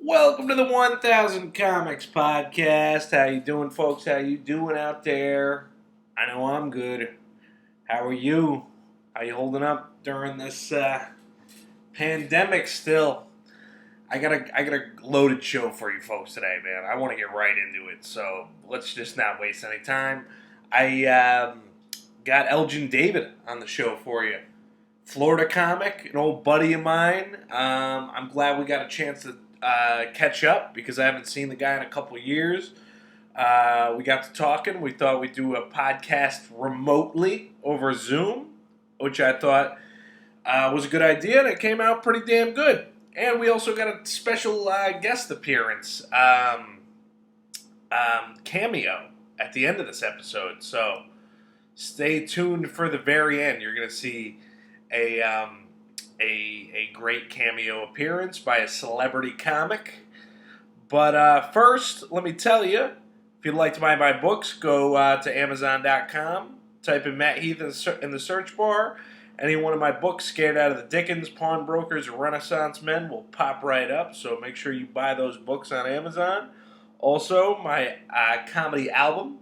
Welcome to the 1000 Comics Podcast. How you doing, folks? How you doing out there? I know I'm good. How are you? How you holding up during this pandemic still? I got a loaded show for you folks today, man. I want to get right into it, so let's just not waste any time. I got Elgin David on the show for you. Florida comic, an old buddy of mine. I'm glad we got a chance to catch up because I haven't seen the guy in a couple of years. We got to talking. We thought we'd do a podcast remotely over Zoom, which I thought was a good idea, and it came out pretty damn good. And we also got a special guest appearance, cameo at the end of this episode. So stay tuned for the very end. You're going to see a great cameo appearance by a celebrity comic. But first, let me tell you, if you'd like to buy my books, go to Amazon.com, type in Matt Heath in the search bar. Any one of my books, Scared Out of the Dickens, Pawnbrokers, Renaissance Men, will pop right up, so make sure you buy those books on Amazon. Also, my comedy album,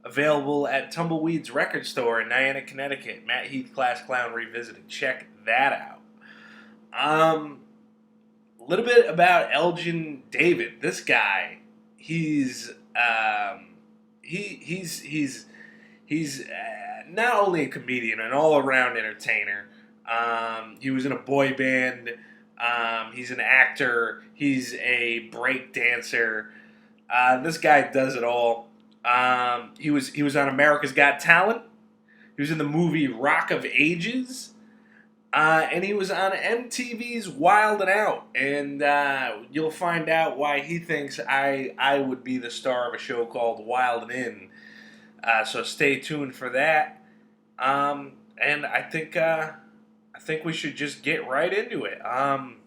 available at Tumbleweed's Record Store in Niantic, Connecticut. Matt Heath, Class Clown Revisited. Check that out. A little bit about Elgin David. This guy, he's not only a comedian, an all-around entertainer. He was in a boy band. He's an actor. He's a break dancer. This guy does it all. He was on America's Got Talent. He was in the movie Rock of Ages. And he was on MTV's Wild 'N Out. And you'll find out why he thinks I would be the star of a show called Wild 'N In. So stay tuned for that. And I think we should just get right into it. I'm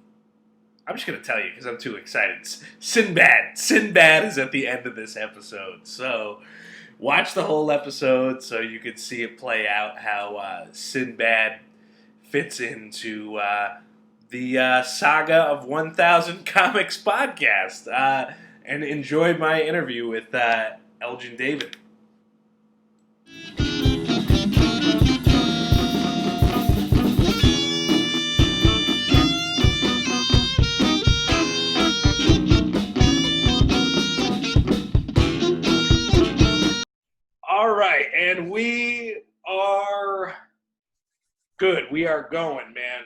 just gonna tell you because I'm too excited. Sinbad is at the end of this episode. So watch the whole episode so you can see it play out how Sinbad fits into the saga of 1000 Comics podcast. And enjoy my interview with Elgin David. All right, and we are good. We are going, man.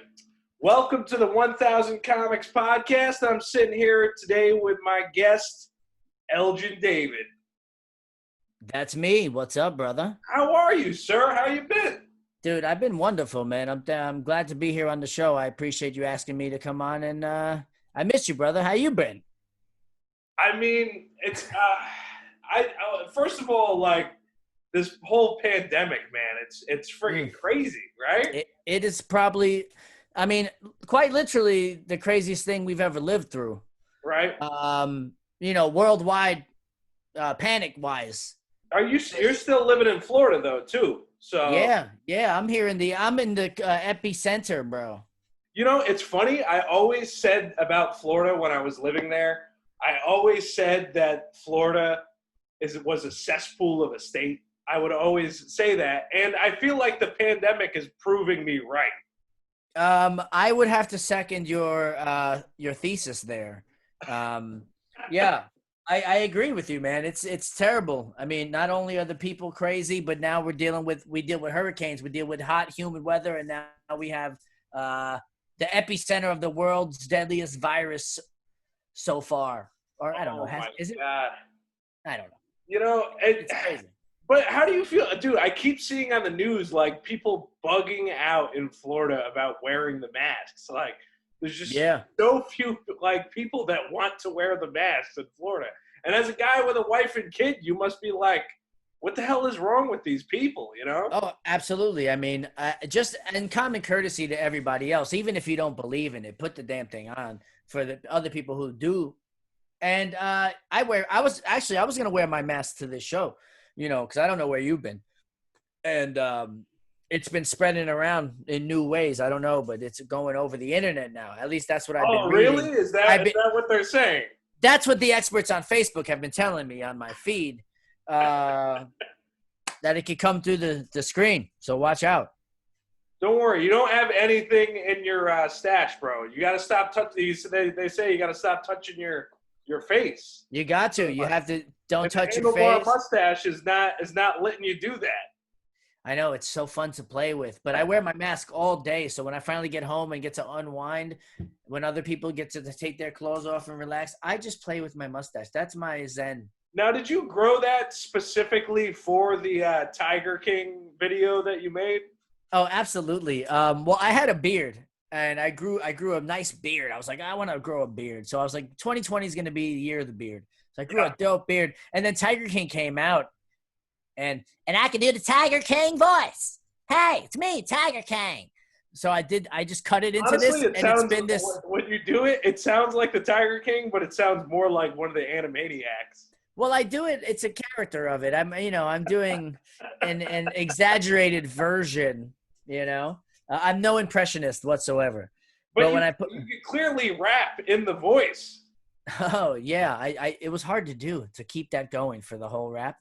Welcome to the 1000 Comics Podcast. I'm sitting here today with my guest, Elgin David. That's me. What's up, brother? How are you, sir? How you been? Dude, I've been wonderful, man. I'm glad to be here on the show. I appreciate you asking me to come on, and I miss you, brother. How you been? I mean, it's first of all, like, this whole pandemic, man, it's freaking crazy, right? It is probably, I mean, quite literally the craziest thing we've ever lived through. Right. Worldwide, panic-wise. You're still living in Florida though, too? So yeah. I'm in the epicenter, bro. You know, it's funny. I always said about Florida when I was living there. I always said that Florida was a cesspool of a state. I would always say that, and I feel like the pandemic is proving me right. I would have to second your thesis there. Yeah, I agree with you, man. It's terrible. I mean, not only are the people crazy, but now we deal with hurricanes, we deal with hot, humid weather, and now we have the epicenter of the world's deadliest virus so far. Or I don't know. Is it? God. I don't know. You know, It's crazy. But how do you feel, dude? I keep seeing on the news like people bugging out in Florida about wearing the masks. Like, there's just so few like people that want to wear the masks in Florida. And as a guy with a wife and kid, you must be like, what the hell is wrong with these people? You know? Oh, absolutely. I mean, just in common courtesy to everybody else, even if you don't believe in it, put the damn thing on for the other people who do. And I was going to wear my mask to this show, because I don't know where you've been. And It's been spreading around in new ways. I don't know, but it's going over the internet now. At least that's what I've been Oh, really? reading. Is that what they're saying? That's what the experts on Facebook have been telling me on my feed. That it could come through the screen. So watch out. Don't worry, you don't have anything in your stash, bro. You got to stop touching. They say you got to stop touching your face. You got to. You have to. Don't The touch your handlebar face. mustache is not letting you do that. I know it's so fun to play with, but I wear my mask all day. So when I finally get home and get to unwind, when other people get to take their clothes off and relax, I just play with my mustache. That's my zen. Now, did you grow that specifically for the Tiger King video that you made? Oh, absolutely. Well, I had a beard and I grew a nice beard. I was like, I want to grow a beard. So I was like, 2020 is going to be the year of the beard. So I grew a dope beard. And then Tiger King came out and I can do the Tiger King voice. Hey, it's me, Tiger King. So I just cut it into Honestly, this, and it's been this. When you do it, it sounds like the Tiger King, but it sounds more like one of the Animaniacs. Well, I do it. It's a character of it. I'm doing an exaggerated version. I'm no impressionist whatsoever. But when you can clearly rap in the voice. Oh yeah, it was hard to do to keep that going for the whole rap.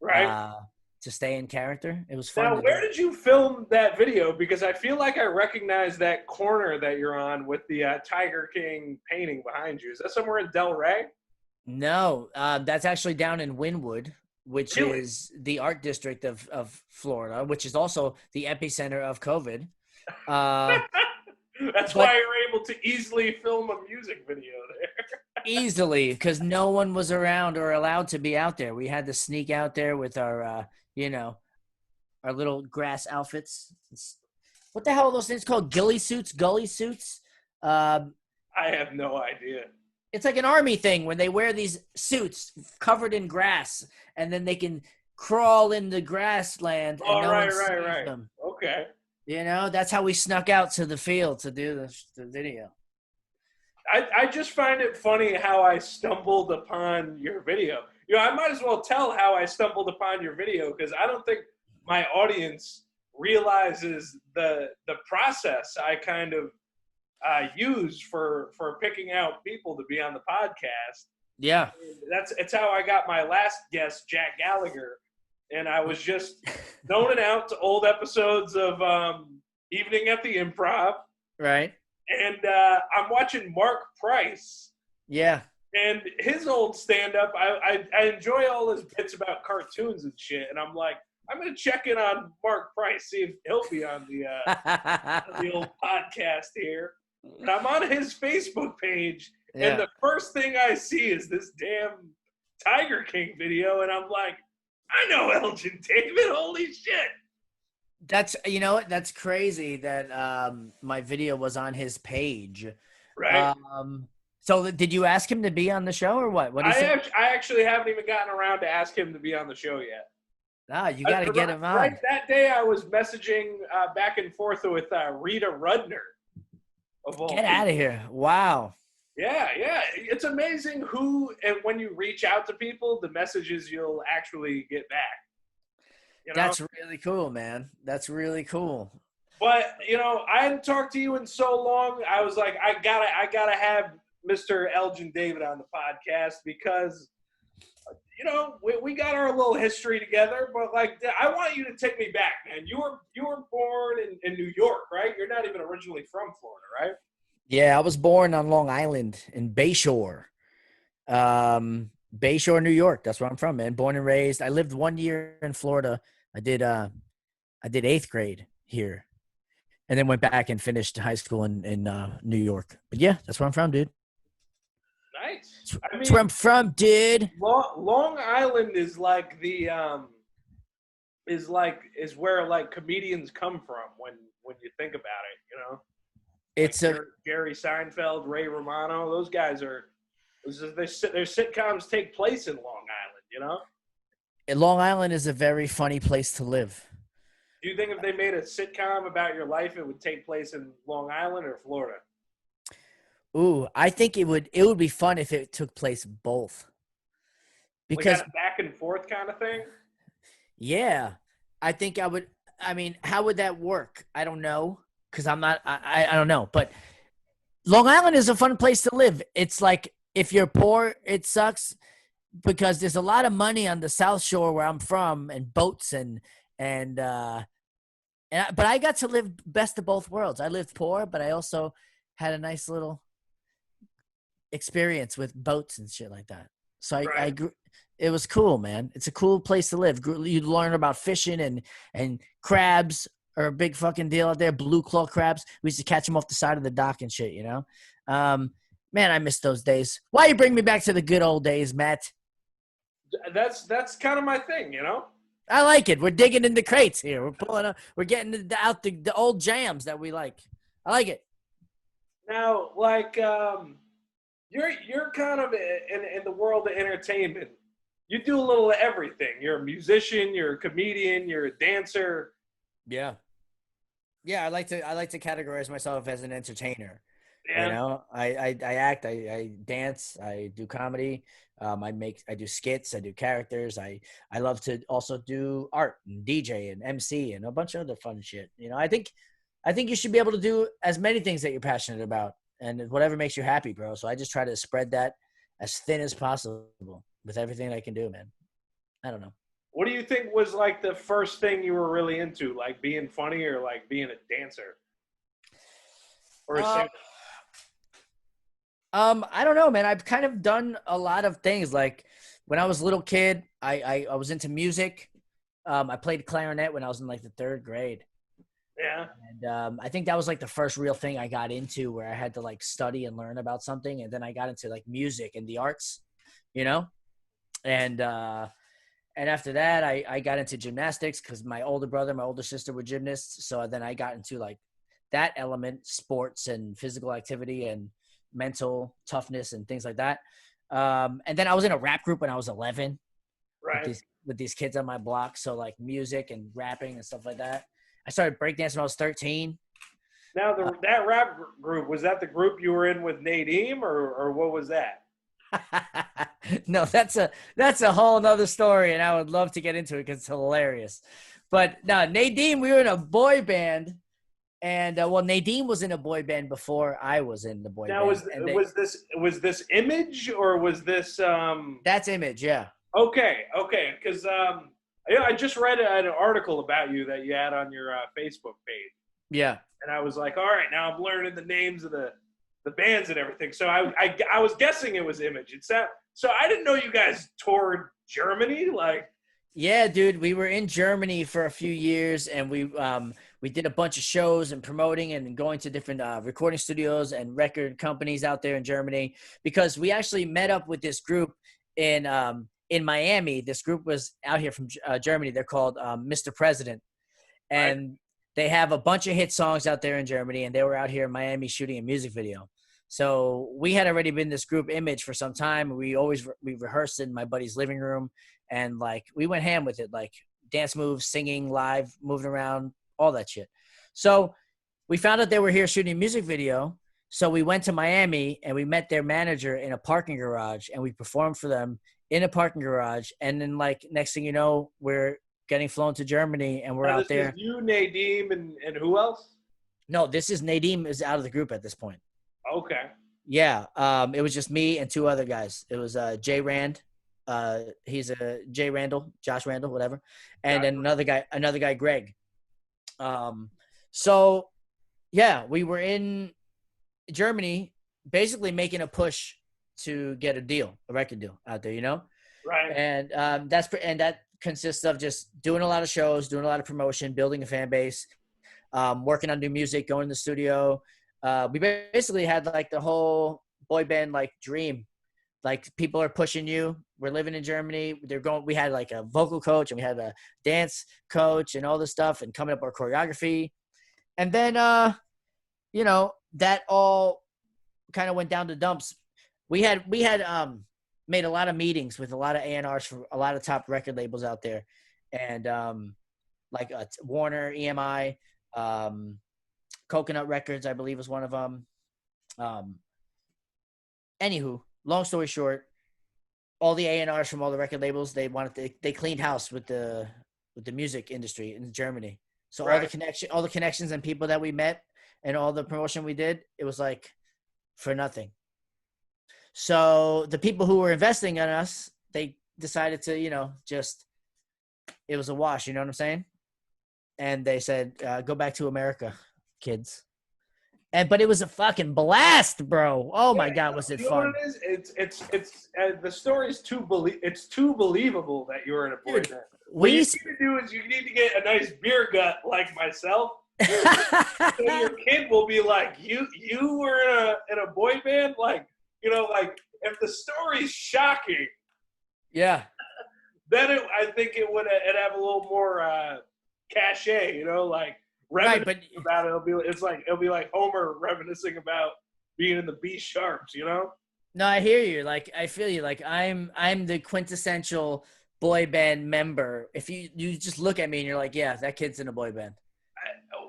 Right. To stay in character. It was fun. Now, where did you film that video? Because I feel like I recognize that corner that you're on with the Tiger King painting behind you. Is that somewhere in Del Rey? No, that's actually down in Wynwood, which is the art district of Florida, which is also the epicenter of COVID. That's why you're able to easily film a music video there. Easily, because no one was around or allowed to be out there. We had to sneak out there with our, our little grass outfits. What the hell are those things called? Gully suits? I have no idea. It's like an army thing when they wear these suits covered in grass, and then they can crawl in the grassland. And right. Them. Okay. That's how we snuck out to the field to do the video. I just find it funny how I stumbled upon your video. I might as well tell how I stumbled upon your video, because I don't think my audience realizes the process I kind of use for picking out people to be on the podcast. Yeah. It's how I got my last guest, Jack Gallagher. And I was just zoning out to old episodes of Evening at the Improv. Right. And I'm watching Mark Price. Yeah. And his old stand-up, I enjoy all his bits about cartoons and shit. And I'm like, I'm going to check in on Mark Price, see if he'll be on the old podcast here. And I'm on his Facebook page, and the first thing I see is this damn Tiger King video. And I'm like, I know Elgin David, holy shit. That's crazy that my video was on his page. Right. So did you ask him to be on the show or what? I actually haven't even gotten around to ask him to be on the show yet. You got to get him on. Right that day I was messaging back and forth with Rita Rudner. Get out of here. Wow. Yeah. It's amazing who, and when you reach out to people, the messages you'll actually get back. That's really cool, man. That's really cool. But, I hadn't talked to you in so long. I was like, I gotta have Mr. Elgin David on the podcast because, we got our little history together. But I want you to take me back, man. You were born in New York, right? You're not even originally from Florida, right? Yeah, I was born on Long Island in Bayshore. Bayshore, New York. That's where I'm from, man. Born and raised. I lived 1 year in Florida. I did 8th grade here, and then went back and finished high school in New York. But yeah, that's where I'm from, dude. Nice. That's where I'm from, dude. Long Island is like the is where comedians come from when you think about it. It's Jerry Seinfeld, Ray Romano. Those guys are. Their sitcoms take place in Long Island. Long Island is a very funny place to live. Do you think if they made a sitcom about your life, it would take place in Long Island or Florida? Ooh, I think it would be fun if it took place both. Because like a back and forth kind of thing? Yeah. I think I would I mean, how would that work? I don't know because I'm not. I don't know. But Long Island is a fun place to live. It's like if you're poor, it sucks because there's a lot of money on the South Shore where I'm from, and boats and but I got to live best of both worlds. I lived poor, but I also had a nice little experience with boats and shit like that. So I Right. grew. It was cool, man. It's a cool place to live. You learn about fishing and crabs are a big fucking deal out there. Blue claw crabs. We used to catch them off the side of the dock and shit. You know, man, I miss those days. Why you bring me back to the good old days, Matt? That's kind of my thing, you know. I like it. We're digging into crates here. We're pulling up. We're getting out the old jams that we like. I like it. Now, like, you're kind of in the world of entertainment. You do a little of everything. You're a musician. You're a comedian. You're a dancer. Yeah. Yeah, I like to categorize myself as an entertainer. You Yeah. know, I act, I dance, I do comedy, I do skits, I do characters. I love to also do art and DJ and MC and a bunch of other fun shit. You know, I think you should be able to do as many things that you're passionate about and whatever makes you happy, bro. So I just try to spread that as thin as possible with everything I can do, man. I don't know. What do you think was like the first thing you were really into, like being funny or like being a dancer or a Uh, singer? I don't know, man. I've kind of done a lot of things. Like when I was a little kid, I was into music. I played clarinet when I was in like the third grade. Yeah. And I think that was like the first real thing I got into where I had to like study and learn about something. And then I got into like music and the arts, you know? And after that, I got into gymnastics because my older brother, my older sister were gymnasts. So then I got into like that element, sports and physical activity and mental toughness and things like that. And then I was in a rap group when I was 11 with Right. these kids on my block. So like music and rapping and stuff like that. I started breakdancing when I was 13. Now, Uh, that rap group, was that the group you were in with Nadeem, or what was that? no, that's a whole nother story, and I would love to get into it because it's hilarious. But no, Nadine, we were in a boy band, and well, Nadine was in a boy band before I was in the boy Now, band, and was this Image or was this that's Image, yeah, okay, because yeah, I just read an article about you that you had on your Facebook page, yeah. and I was like, all right, now I'm learning the names of the bands and everything. So I was guessing it was Image. So I didn't know you guys toured Germany. Like, Yeah, dude, we were in Germany for a few years, and we did a bunch of shows and promoting and going to different recording studios and record companies out there in Germany because we actually met up with this group in Miami. This group was out here from Germany. They're called Mr. President, right? and they have a bunch of hit songs out there in Germany, and they were out here in Miami shooting a music video. So we had already been this group Image for some time. We rehearsed in my buddy's living room, and like we went ham with it, like dance moves, singing live, moving around, all that shit. So we found out they were here shooting a music video. So we went to Miami and we met their manager in a parking garage, and we performed for them in a parking garage. And then like next thing you know, we're getting flown to Germany and we're Now out this is there. you, Nadeem, and who else? No, this is Nadeem is out of the group at this point. Okay, Yeah, it was just me and two other guys. It was Jay Rand, he's a Jay Randall, Josh Randall, whatever, and gotcha. then another guy, Greg. Um, so yeah, we were in Germany, basically making a push to get a record deal out there, you know, Right. and that consists of just doing a lot of shows, doing a lot of promotion, building a fan base, working on new music, going to the studio. We basically had like the whole boy band like dream. Like people are pushing you. We're living in Germany. We had like a vocal coach and we had a dance coach and all this stuff and coming up our choreography. And then, that all kind of went down to dumps. We had made a lot of meetings with a lot of A&Rs for a lot of top record labels out there. And like Warner, EMI, Coconut Records, I believe was one of them. Um, Anywho, long story short, all the A&Rs from all the record labels, they cleaned house with the music industry in Germany. So Right. all the connections and people that we met and all the promotion we did, it was like for nothing. So the people who were investing in us, they decided to, just it was a wash. You know what I'm saying? And they said, "Go back to America, kids." But it was a fucking blast, bro. Oh Yeah, my god, was it you know what fun, it is? It's the story is it's too believable that you were in a boy dude? band. What you We. need to do is you need to get a nice beer gut like myself. So your kid will be like, you were in a boy band, like like if the story's shocking, Yeah. then I think it'd have a little more cachet, like Right, reminiscing but about it. It'll be like Homer reminiscing about being in the B sharps, no, I hear you. Like I feel you. Like I'm the quintessential boy band member. If you just look at me and you're like, yeah, that kid's in a boy band.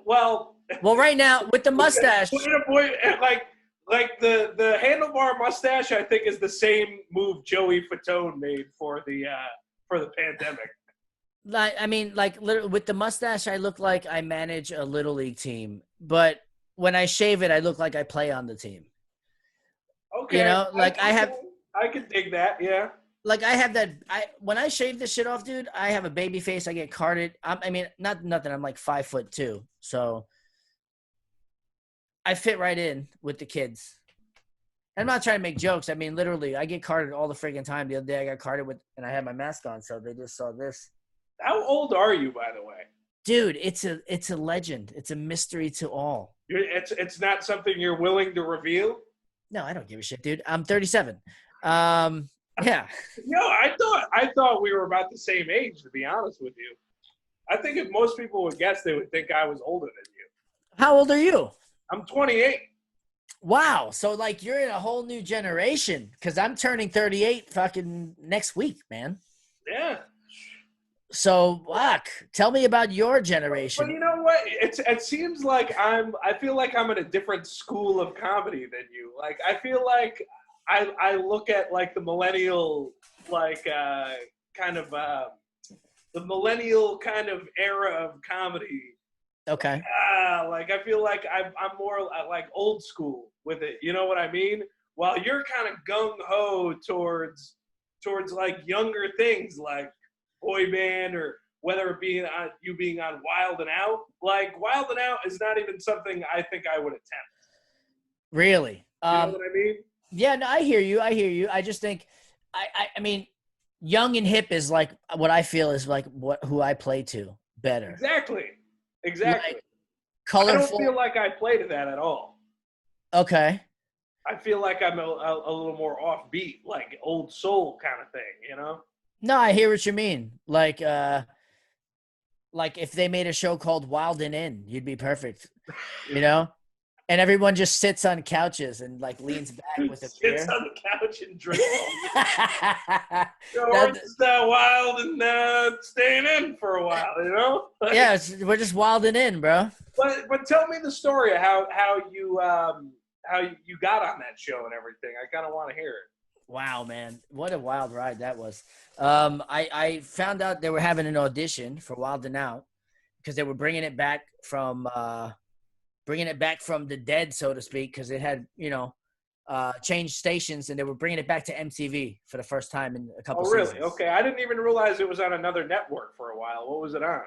Well, Well, right now with the mustache. boy, like the handlebar mustache, I think is the same move Joey Fatone made for the pandemic. Like I mean, like literally with the mustache, I look like I manage a little league team. But when I shave it, I look like I play on the team. Okay, Like I can dig that. Yeah. I have that. I when I shave this shit off, dude, I have a baby face. I get carded. I mean, not nothing. I'm like 5'2", so I fit right in with the kids. I'm not trying to make jokes. I mean, literally, I get carded all the freaking time. The other day, I got carded and I had my mask on, so they just saw this. How old are you, by the way? Dude, it's a legend. It's a mystery to all. It's not something you're willing to reveal. No, I don't give a shit, dude. I'm 37. Yeah. No, I thought we were about the same age. To be honest with you, I think if most people would guess, they would think I was older than you. How old are you? I'm 28. Wow. So like you're in a whole new generation because I'm turning 38 fucking next week, man. Yeah. So fuck. Tell me about your But generation. you know what? It seems like I feel like I'm in a different school of comedy than you. Like I feel like I look at like the millennial like kind of the millennial kind of era of comedy. Okay. Like I feel like I'm more like old school with it. You know what I mean? While you're kind of gung ho towards like younger things like boy band or whether it be on you being on Wild and Out. Like Wild and Out is not even something I think I would attempt. Really? You know what I mean? Yeah, no, I hear you. I hear you. I just think I mean, young and hip is like what I feel is like who I play to better. Exactly. Like, I don't colorful. feel like I play to that at all. Okay. I feel like I'm a little more offbeat, like old soul kind of thing. No, I hear what you mean. Like if they made a show called Wild and In, you'd be perfect. You know? And everyone just sits on couches and like leans back with a beer. Sits on the couch and drinks. That- We're just wild and staying in for a while, yeah, we're just wilding in, bro. But tell me the story of how you got on that show and everything. I kind of want to hear it. Wow, man, what a wild ride that was. I found out they were having an audition for Wild and Out because they were bringing it back from the dead, so to speak, because it had changed stations and they were bringing it back to MTV for the first time in a couple. Oh, really? Seasons. Okay, I didn't even realize it was on another network for a while. What was it on?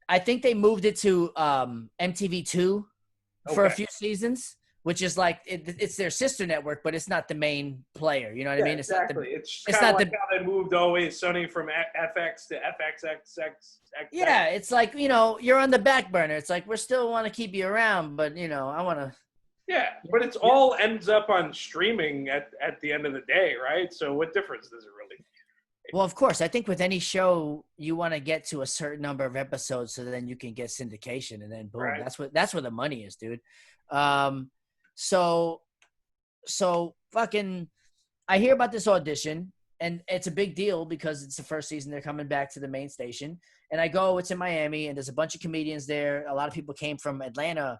I think they moved it to MTV2 for a few seasons, which is like it's their sister network, but it's not the main player. You know what I mean? It's exactly. It's kind not of like how they moved Always Sunny from FX to FXXX. Yeah, it's like you're on the back burner. It's like we still want to keep you around, but I want to. Yeah, but it's all ends up on streaming at the end of the day, right? So what difference does it really make? Well, of course, I think with any show you want to get to a certain number of episodes so then you can get syndication, and then boom, Right. that's where the money is, dude. So fucking, I hear about this audition, and it's a big deal because it's the first season they're coming back to the main station, and I go, it's in Miami, and there's a bunch of comedians there. A lot of people came from Atlanta,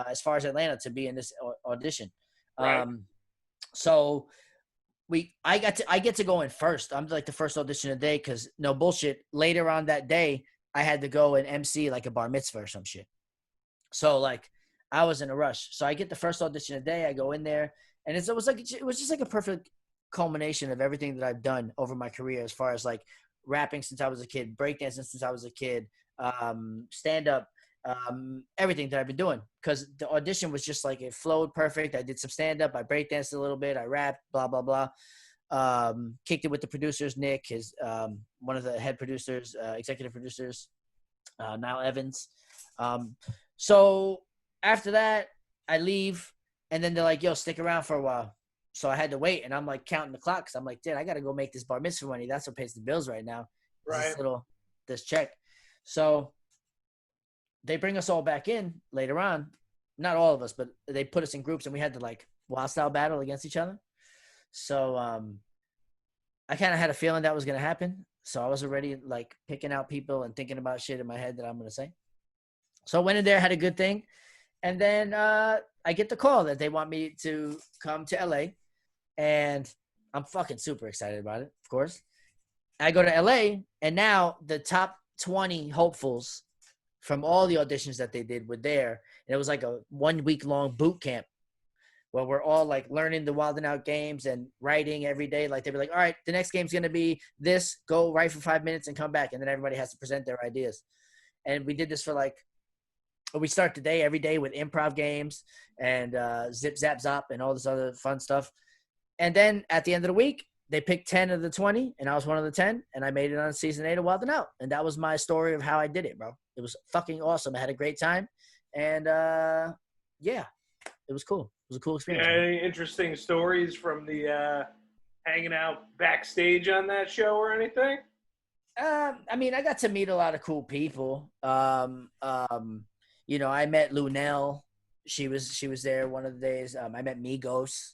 as far as Atlanta, to be in this audition. Right. So I get to go in first. I'm like the first audition of the day because no bullshit. Later on that day, I had to go and MC like a bar mitzvah or some shit. So like I was in a rush. So I get the first audition of the day. I go in there, and it was just like a perfect culmination of everything that I've done over my career, as far as like rapping since I was a kid, breakdancing since I was a kid, stand up, everything that I've been doing. Because the audition was just like it flowed perfect. I did some stand up, I breakdanced a little bit, I rapped, blah blah blah. Kicked it with the producers, Nick, his one of the head producers, executive producers, Niall Evans. So after that, I leave, and then they're like, "Yo, stick around for a while." So I had to wait, and I'm like counting the clock because I'm like, "Dude, I got to go make this bar mitzvah money. That's what pays the bills right now. Right. This check." So they bring us all back in later on. Not all of us, but they put us in groups, and we had to like wild style battle against each other. So I kind of had a feeling that was going to happen. So I was already like picking out people and thinking about shit in my head that I'm going to say. So I went in there, had a good thing. And then I get the call that they want me to come to LA. And I'm fucking super excited about it, of course. I go to LA, and now the top 20 hopefuls from all the auditions that they did were there. And it was like a 1 week long boot camp where we're all like learning the Wild 'N Out games and writing every day. Like they'd be like, all right, the next game's going to be this, go write for 5 minutes and come back. And then everybody has to present their ideas. And we did this for like, we start the day every day with improv games and zip, zap, zop and all this other fun stuff. And then at the end of the week, they picked 10 of the 20, and I was one of the 10, and I made it on season 8 of Wild 'N Out. And that was my story of how I did it, bro. It was fucking awesome. I had a great time. And yeah, it was cool. It was a cool experience. Yeah, any interesting stories from the hanging out backstage on that show or anything? I mean, I got to meet a lot of cool people. You know, I met Lunel. She was there one of the days. I met Migos.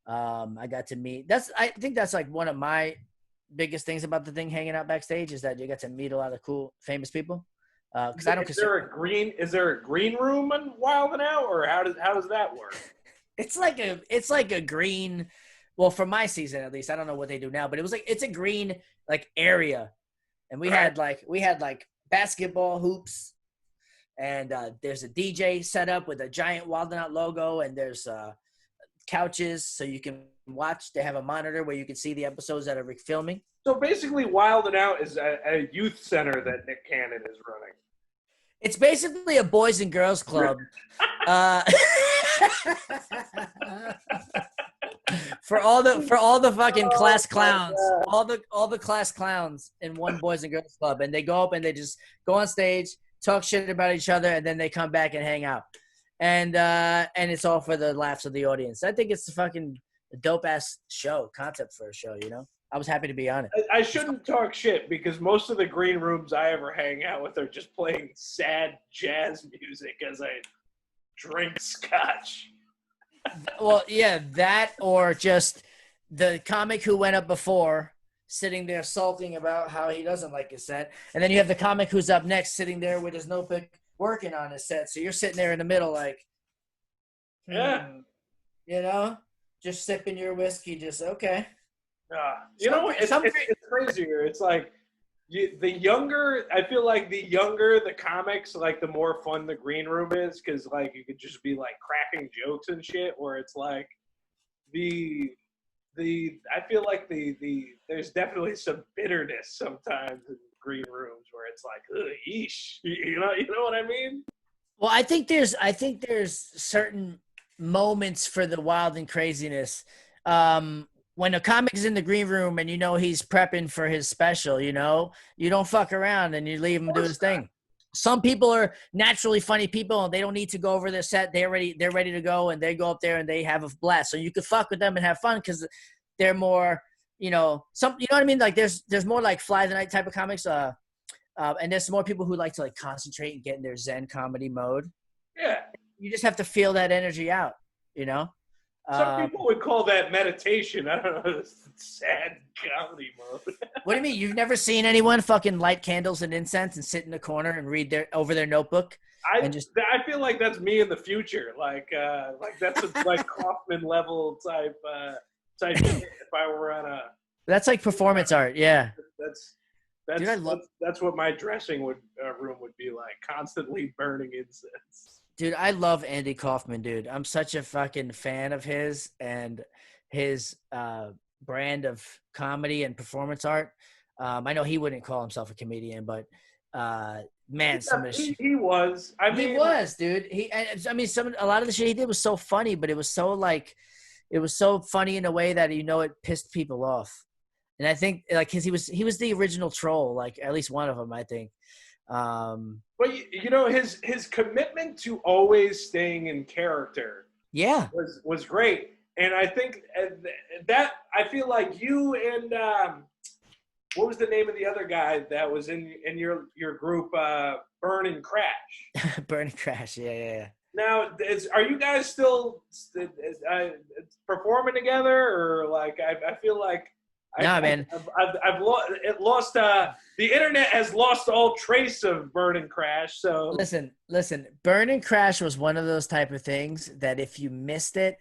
I got to meet. I think that's like one of my biggest things about the thing, hanging out backstage, is that you get to meet a lot of cool, famous people. Because I don't consider. Is there a green room in Wild 'N Out, or how does that work? It's like a green. Well, for my season at least, I don't know what they do now, but it's a green like area, and we had like basketball hoops, and there's a DJ set up with a giant Wild 'N Out logo, and there's couches so you can watch. They have a monitor where you can see the episodes that are filming. So basically, Wild 'N Out is a youth center that Nick Cannon is running. It's basically a boys and girls club. For all the fucking class clowns, all the class clowns in one boys and girls club, and they go up and they just go on stage, talk shit about each other, and then they come back and hang out. And it's all for the laughs of the audience. I think it's a fucking dope ass concept for a show, you know? I was happy to be on it. I shouldn't talk shit because most of the green rooms I ever hang out with are just playing sad jazz music as I drink scotch. Well, yeah, that or just the comic who went up before sitting there sulking about how he doesn't like his set. And then you have the comic who's up next sitting there with his notebook working on his set. So you're sitting there in the middle like, yeah, you know, just sipping your whiskey, just okay. You know, it's crazier. It's like I feel like the younger the comics, like the more fun the green room is, because like you could just be like cracking jokes and shit. Where it's like I feel like there's definitely some bitterness sometimes in green rooms where it's like, ugh, yeesh, you know what I mean? Well, I think there's certain moments for the wild and craziness. When a comic is in the green room and you know he's prepping for his special, you know, you don't fuck around and you leave him do his thing. Some people are naturally funny people and they don't need to go over their set. They're ready to go, and they go up there and they have a blast. So you could fuck with them and have fun because they're more, you know, you know what I mean? Like there's more like fly the night type of comics. And there's more people who like to like concentrate and get in their Zen comedy mode. Yeah. You just have to feel that energy out, you know? Some people would call that meditation. I don't know, sad comedy mode. What do you mean? You've never seen anyone fucking light candles and incense and sit in the corner and read over their notebook? I feel like that's me in the future. Like that's a like Kaufman level type shit if I were on a. That's like performance art, yeah. That's Dude, I love. that's what my dressing room would be like, constantly burning incense. Dude, I love Andy Kaufman, dude. I'm such a fucking fan of his and his brand of comedy and performance art. I know he wouldn't call himself a comedian, but man, some of the He was. I he mean, was, dude. I mean, a lot of the shit he did was so funny, but it was so like, it was so funny in a way that it pissed people off. And I think like, cause he was the original troll, like at least one of them, I think. but you know, his commitment to always staying in character Yeah. was great, and I think that I feel like you and what was the name of the other guy that was in your group, Burn and Crash? Burning Crash. Yeah, yeah, yeah. Now, are you guys still performing together, or like I feel like Nah, man. I've lost the internet has lost all trace of Burn and Crash. So Listen. Burn and Crash was one of those type of things that if you missed it,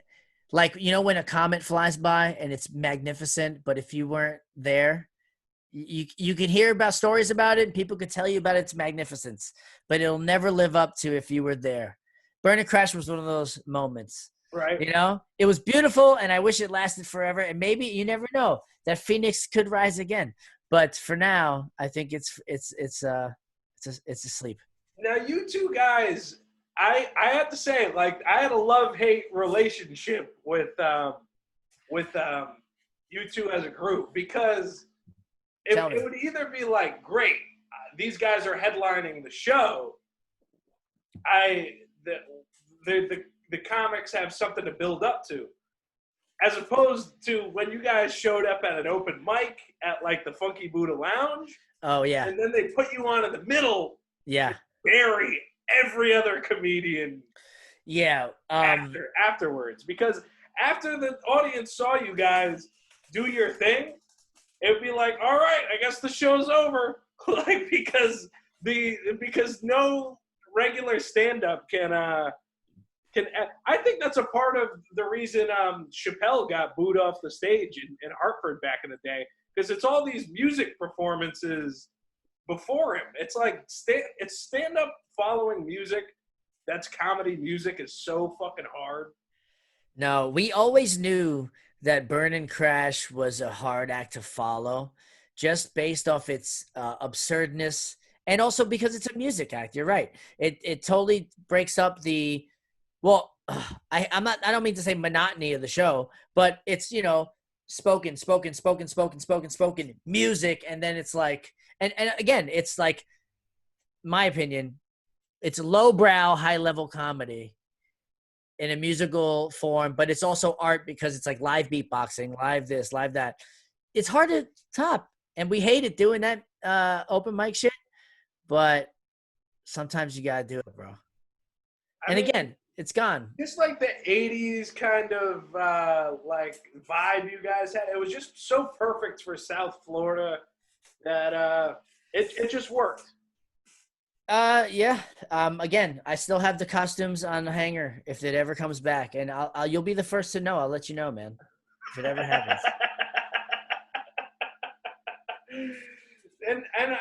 like when a comet flies by and it's magnificent, but if you weren't there, you can hear about stories about it. And people could tell you about its magnificence, but it'll never live up to if you were there. Burn and Crash was one of those moments. right. It was beautiful, and I wish it lasted forever. And maybe you never know that Phoenix could rise again. But for now, I think it's asleep. Now, you two guys, I have to say, like, I had a love-hate relationship with you two as a group, because it would either be like, great, these guys are headlining the show. The comics have something to build up to, as opposed to when you guys showed up at an open mic at like the Funky Buddha Lounge. Oh yeah, And then they put you on in the middle. yeah, Bury every other comedian. Yeah. Afterwards, because after the audience saw you guys do your thing, it would be like, all right, I guess the show's over. Like, because no regular stand-up can. I think that's a part of the reason Chappelle got booed off the stage in Hartford back in the day, because it's all these music performances before him. It's like it's stand-up following music. That's comedy music is so fucking hard. No, we always knew that Burn and Crash was a hard act to follow, just based off its absurdness, and also because it's a music act. You're right. It totally breaks up the. Well, I don't mean to say monotony of the show, but it's spoken music, and then it's like, and again, it's like, my opinion, it's lowbrow, high level comedy in a musical form, but it's also art because it's like live beatboxing, live this, live that. It's hard to top, and we hated doing that open mic shit, but sometimes you gotta do it, bro. And again, it's gone. Just like the 80s kind of like vibe you guys had. It was just so perfect for South Florida that it just worked. Yeah. Again, I still have the costumes on the hanger if it ever comes back, and you'll be the first to know. I'll let you know, man, if it ever happens. And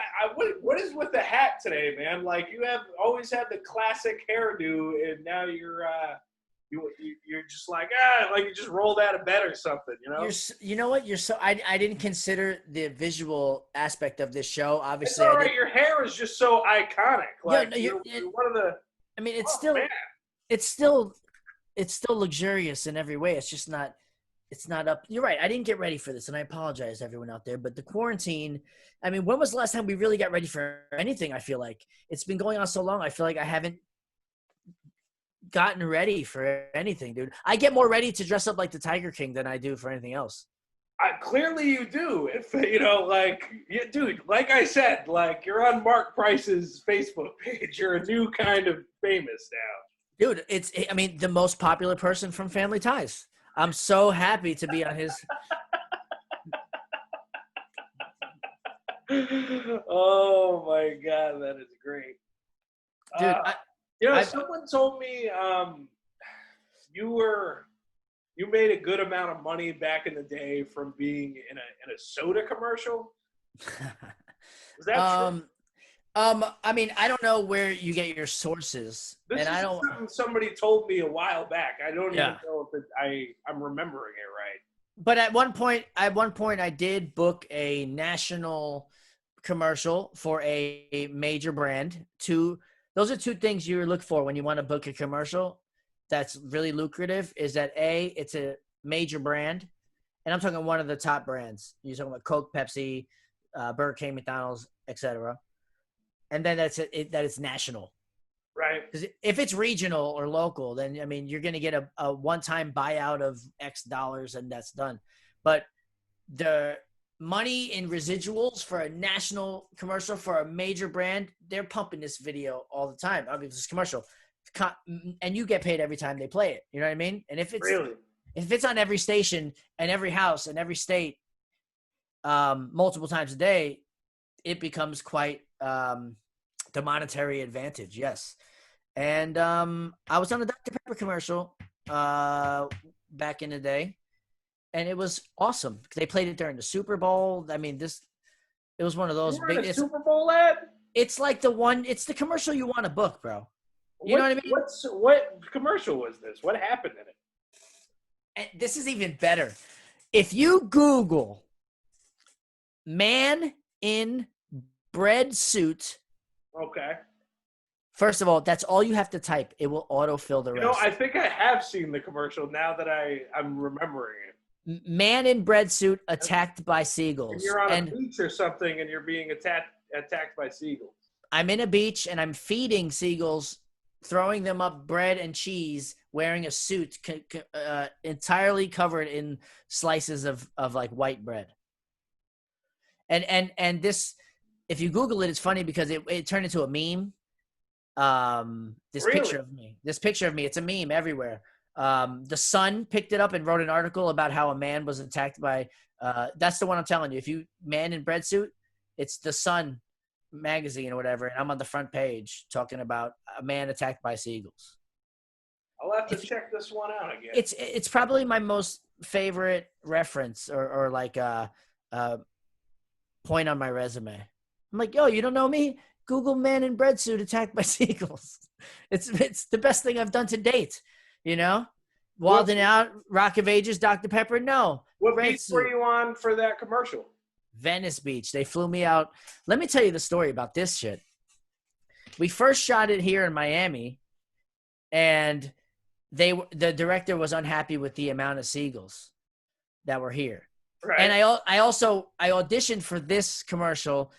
what is with the hat today, man? Like, you have always had the classic hairdo, and now you're just like you just rolled out of bed or something, you know? You know what? I didn't consider the visual aspect of this show. Obviously, it's all right. Your hair is just so iconic. Like, you're one of the. I mean, Man. it's still luxurious in every way. It's just not. It's not up. You're right. I didn't get ready for this, and I apologize to everyone out there. But the quarantine, I mean, when was the last time we really got ready for anything? I feel like it's been going on so long. I feel like I haven't gotten ready for anything, dude. I get more ready to dress up like the Tiger King than I do for anything else. Clearly you do. If dude, like I said, like, you're on Mark Price's Facebook page. You're a new kind of famous now. Dude, I mean, the most popular person from Family Ties. I'm so happy to be on his. Oh my God, that is great, dude. Someone told me you made a good amount of money back in the day from being in a soda commercial. Is that true? I mean, I don't know where you get your sources, This and I is don't. something somebody told me a while back. I don't even Yeah. know if I'm remembering it right. But at one point, I did book a national commercial for a major brand. Those are two things you look for when you want to book a commercial that's really lucrative. Is that it's a major brand, and I'm talking one of the top brands. You're talking about Coke, Pepsi, Burger King, McDonald's, etc. And then that it's national. Right. Because if it's regional or local, then I mean you're going to get a one-time buyout of X dollars and that's done. But the money in residuals for a national commercial for a major brand, they're pumping this video all the time. I mean, this commercial, and you get paid every time they play it. You know what I mean? And if it's on every station and every house and every state, multiple times a day, it becomes quite the monetary advantage. Yes. And I was on a Dr. Pepper commercial back in the day, and it was awesome. They played it during the Super Bowl. I mean, it was one of those big Super Bowl ad? It's like it's the commercial you want to book, bro. You know what I mean? What commercial was this? What happened in it? And this is even better. If you Google man in bread suit. Okay. First of all, that's all you have to type. It will autofill the rest. You know, I think I have seen the commercial now that I'm remembering it. Man in bread suit attacked by seagulls. And you're on a beach or something and you're being attacked by seagulls. I'm in a beach and I'm feeding seagulls, throwing them up bread and cheese, wearing a suit entirely covered in slices of like white bread. And this, if you Google it, it's funny because it turned into a meme. This picture of me, it's a meme everywhere. The Sun picked it up and wrote an article about how a man was attacked by, that's the one I'm telling you. If you man in bread suit, it's the Sun magazine or whatever. And I'm on the front page talking about a man attacked by seagulls. I'll have to check this one out again. It's probably my most favorite reference or like, point on my resume. I'm like, yo, you don't know me? Google man in bread suit attacked by seagulls. It's the best thing I've done to date. You know, Walden Out, Rock of Ages, Dr. Pepper. No. What beach were you on for that commercial? Venice Beach. They flew me out. Let me tell you the story about this shit. We first shot it here in Miami, and the director was unhappy with the amount of seagulls that were here. Right. And I auditioned for this commercial,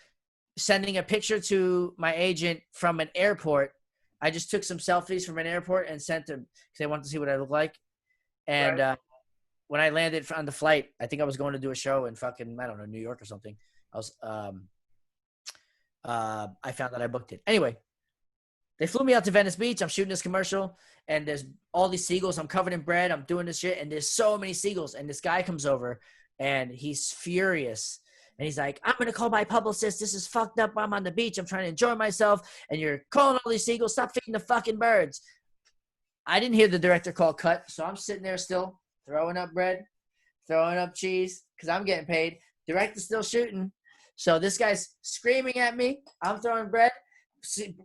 sending a picture to my agent from an airport. I just took some selfies from an airport and sent them because they wanted to see what I look like. And when I landed on the flight, I think I was going to do a show in fucking, I don't know, New York or something. I found that I booked it. Anyway, they flew me out to Venice Beach. I'm shooting this commercial, and there's all these seagulls. I'm covered in bread. I'm doing this shit, and there's so many seagulls. And this guy comes over, and he's furious. And he's like, I'm going to call my publicist. This is fucked up. I'm on the beach. I'm trying to enjoy myself. And you're calling all these seagulls. Stop feeding the fucking birds. I didn't hear the director call cut. So I'm sitting there still throwing up bread, throwing up cheese because I'm getting paid. Director's still shooting. So this guy's screaming at me. I'm throwing bread.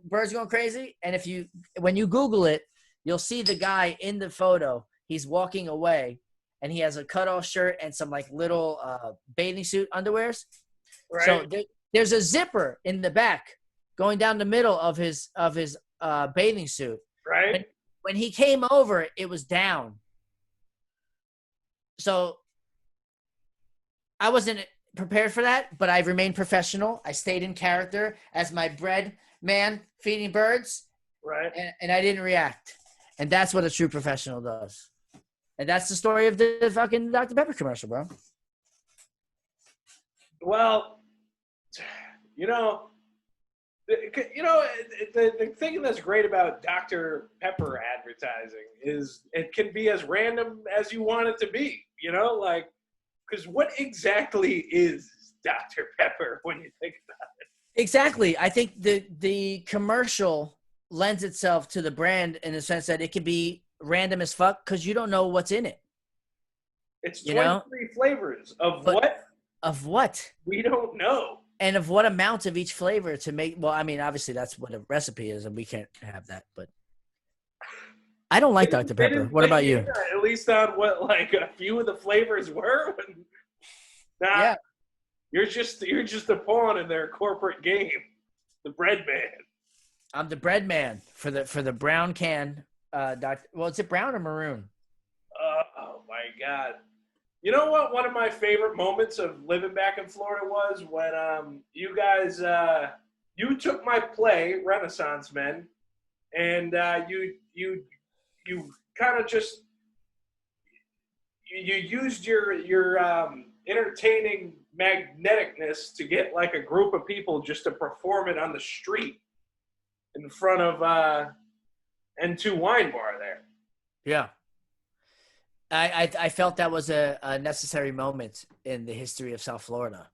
Birds going crazy. And when you Google it, you'll see the guy in the photo. He's walking away. And he has a cutoff shirt and some like little bathing suit underwears. Right. So there's a zipper in the back going down the middle of his bathing suit. Right. When he came over, it was down. So I wasn't prepared for that, but I remained professional. I stayed in character as my bread man feeding birds. Right. And I didn't react. And that's what a true professional does. And that's the story of the fucking Dr. Pepper commercial, bro. Well, the thing that's great about Dr. Pepper advertising is it can be as random as you want it to be, because what exactly is Dr. Pepper when you think about it? Exactly. I think the commercial lends itself to the brand in the sense that it could be random as fuck because you don't know what's in it. It's 23 flavors of what? Of what? We don't know. and of what amount of each flavor to make. Well, I mean, obviously that's what a recipe is, and we can't have that. But I don't like Dr. They Pepper. didn't What let about you you? in at least on what like a few of the flavors were. Nah, Yeah, you're just a pawn in their corporate game. The bread man. I'm the bread man for the brown can. Well, is it brown or maroon? Oh my god. You know what? One of my favorite moments of living back in Florida was when you guys you took my play Renaissance Men, and you kind of just you used your entertaining magneticness to get like a group of people just to perform it on the street in front of N2 Wine Bar there. Yeah. I felt that was a necessary moment in the history of South Florida.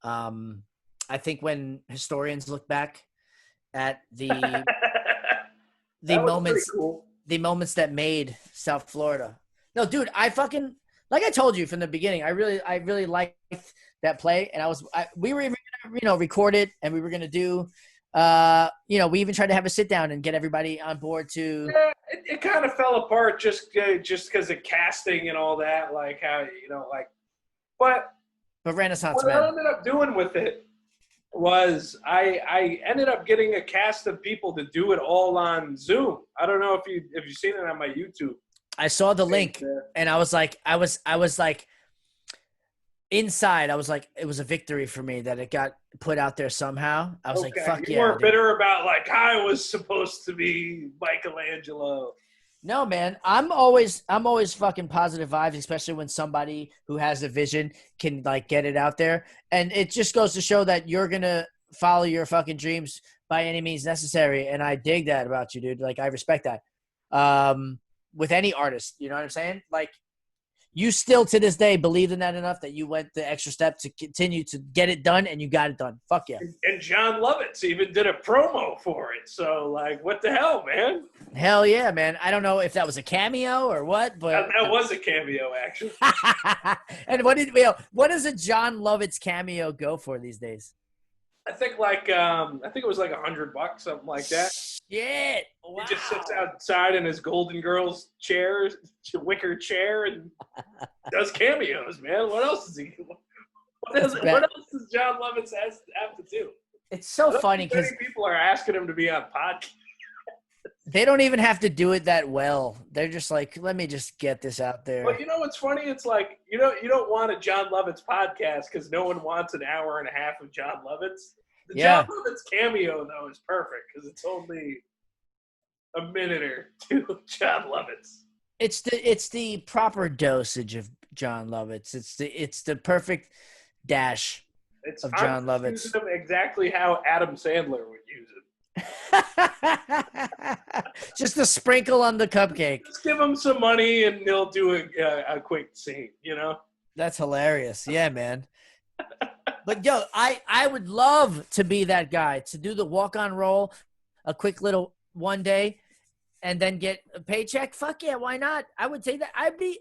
I think when historians look back at the That was pretty cool. the moments that made South Florida. No, dude, I fucking like I told you from the beginning. I really liked that play, and we were even gonna, record it, and we were gonna do. We even tried to have a sit down and get everybody on board to. Yeah, it kind of fell apart just because of casting and all that. Like how but Renaissance what I Men. ended up doing with it was I ended up getting a cast of people to do it all on Zoom. I don't know if you've seen it on my YouTube. I saw the link, and I was like, inside. I was like, it was a victory for me that it got put out there somehow. I was like, fuck you yeah. weren't bitter about like I was supposed to be Michelangelo. No, man. I'm always fucking positive vibes, especially when somebody who has a vision can like get it out there. And it just goes to show that you're gonna follow your fucking dreams by any means necessary. And I dig that about you, dude. Like I respect that. With any artist, you know what I'm saying? Like you still to this day believe in that enough that you went the extra step to continue to get it done, and you got it done. Fuck yeah. And John Lovitz even did a promo for it. So like, what the hell, man? Hell yeah, man. I don't know if that was a cameo or what, but that was a cameo, actually. And what does a John Lovitz cameo go for these days? I think it was like $100, something like that. Shit! Wow. He just sits outside in his Golden Girls chair, wicker chair, and does cameos. Man, what else is he? What else does John Lovitz have to do? It's so funny because people are asking him to be on podcasts. They don't even have to do it that well. They're just like, let me just get this out there. Well, you know what's funny? It's like you don't want a John Lovitz podcast because no one wants an hour and a half of John Lovitz. The John Lovitz cameo though is perfect because it's only a minute or two of John Lovitz. It's the proper dosage of John Lovitz. It's the perfect dash of John Lovitz. Using him exactly how Adam Sandler would use it. Just a sprinkle on the cupcake. Just give him some money and they'll do a quick scene, you know? That's hilarious. Yeah, man. But yo, I would love to be that guy, to do the walk-on role, a quick little one day, and then get a paycheck. Fuck yeah, why not? I would take that.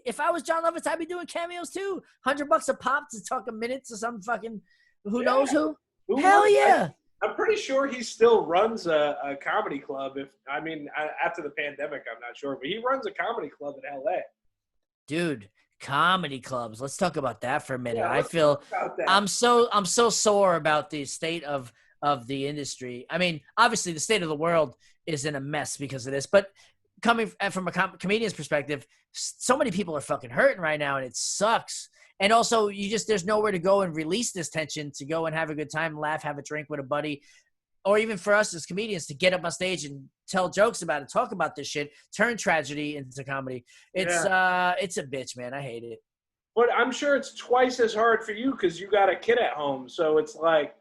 If I was John Lovitz, I'd be doing cameos too. $100 a pop to talk a minute to some fucking who knows who. Hell yeah. I'm pretty sure he still runs a comedy club. After the pandemic, I'm not sure, but he runs a comedy club in LA. Dude, comedy clubs. Let's talk about that for a minute. Yeah, I feel I'm so sore about the state of the industry. I mean, obviously the state of the world is in a mess because of this, but coming from a comedian's perspective, so many people are fucking hurting right now and it sucks. And also there's nowhere to go and release this tension, to go and have a good time, laugh, have a drink with a buddy, or even for us as comedians to get up on stage and tell jokes about it, talk about this shit, turn tragedy into comedy. It's a bitch, man. I hate it. But I'm sure it's twice as hard for you because you got a kid at home. So it's like,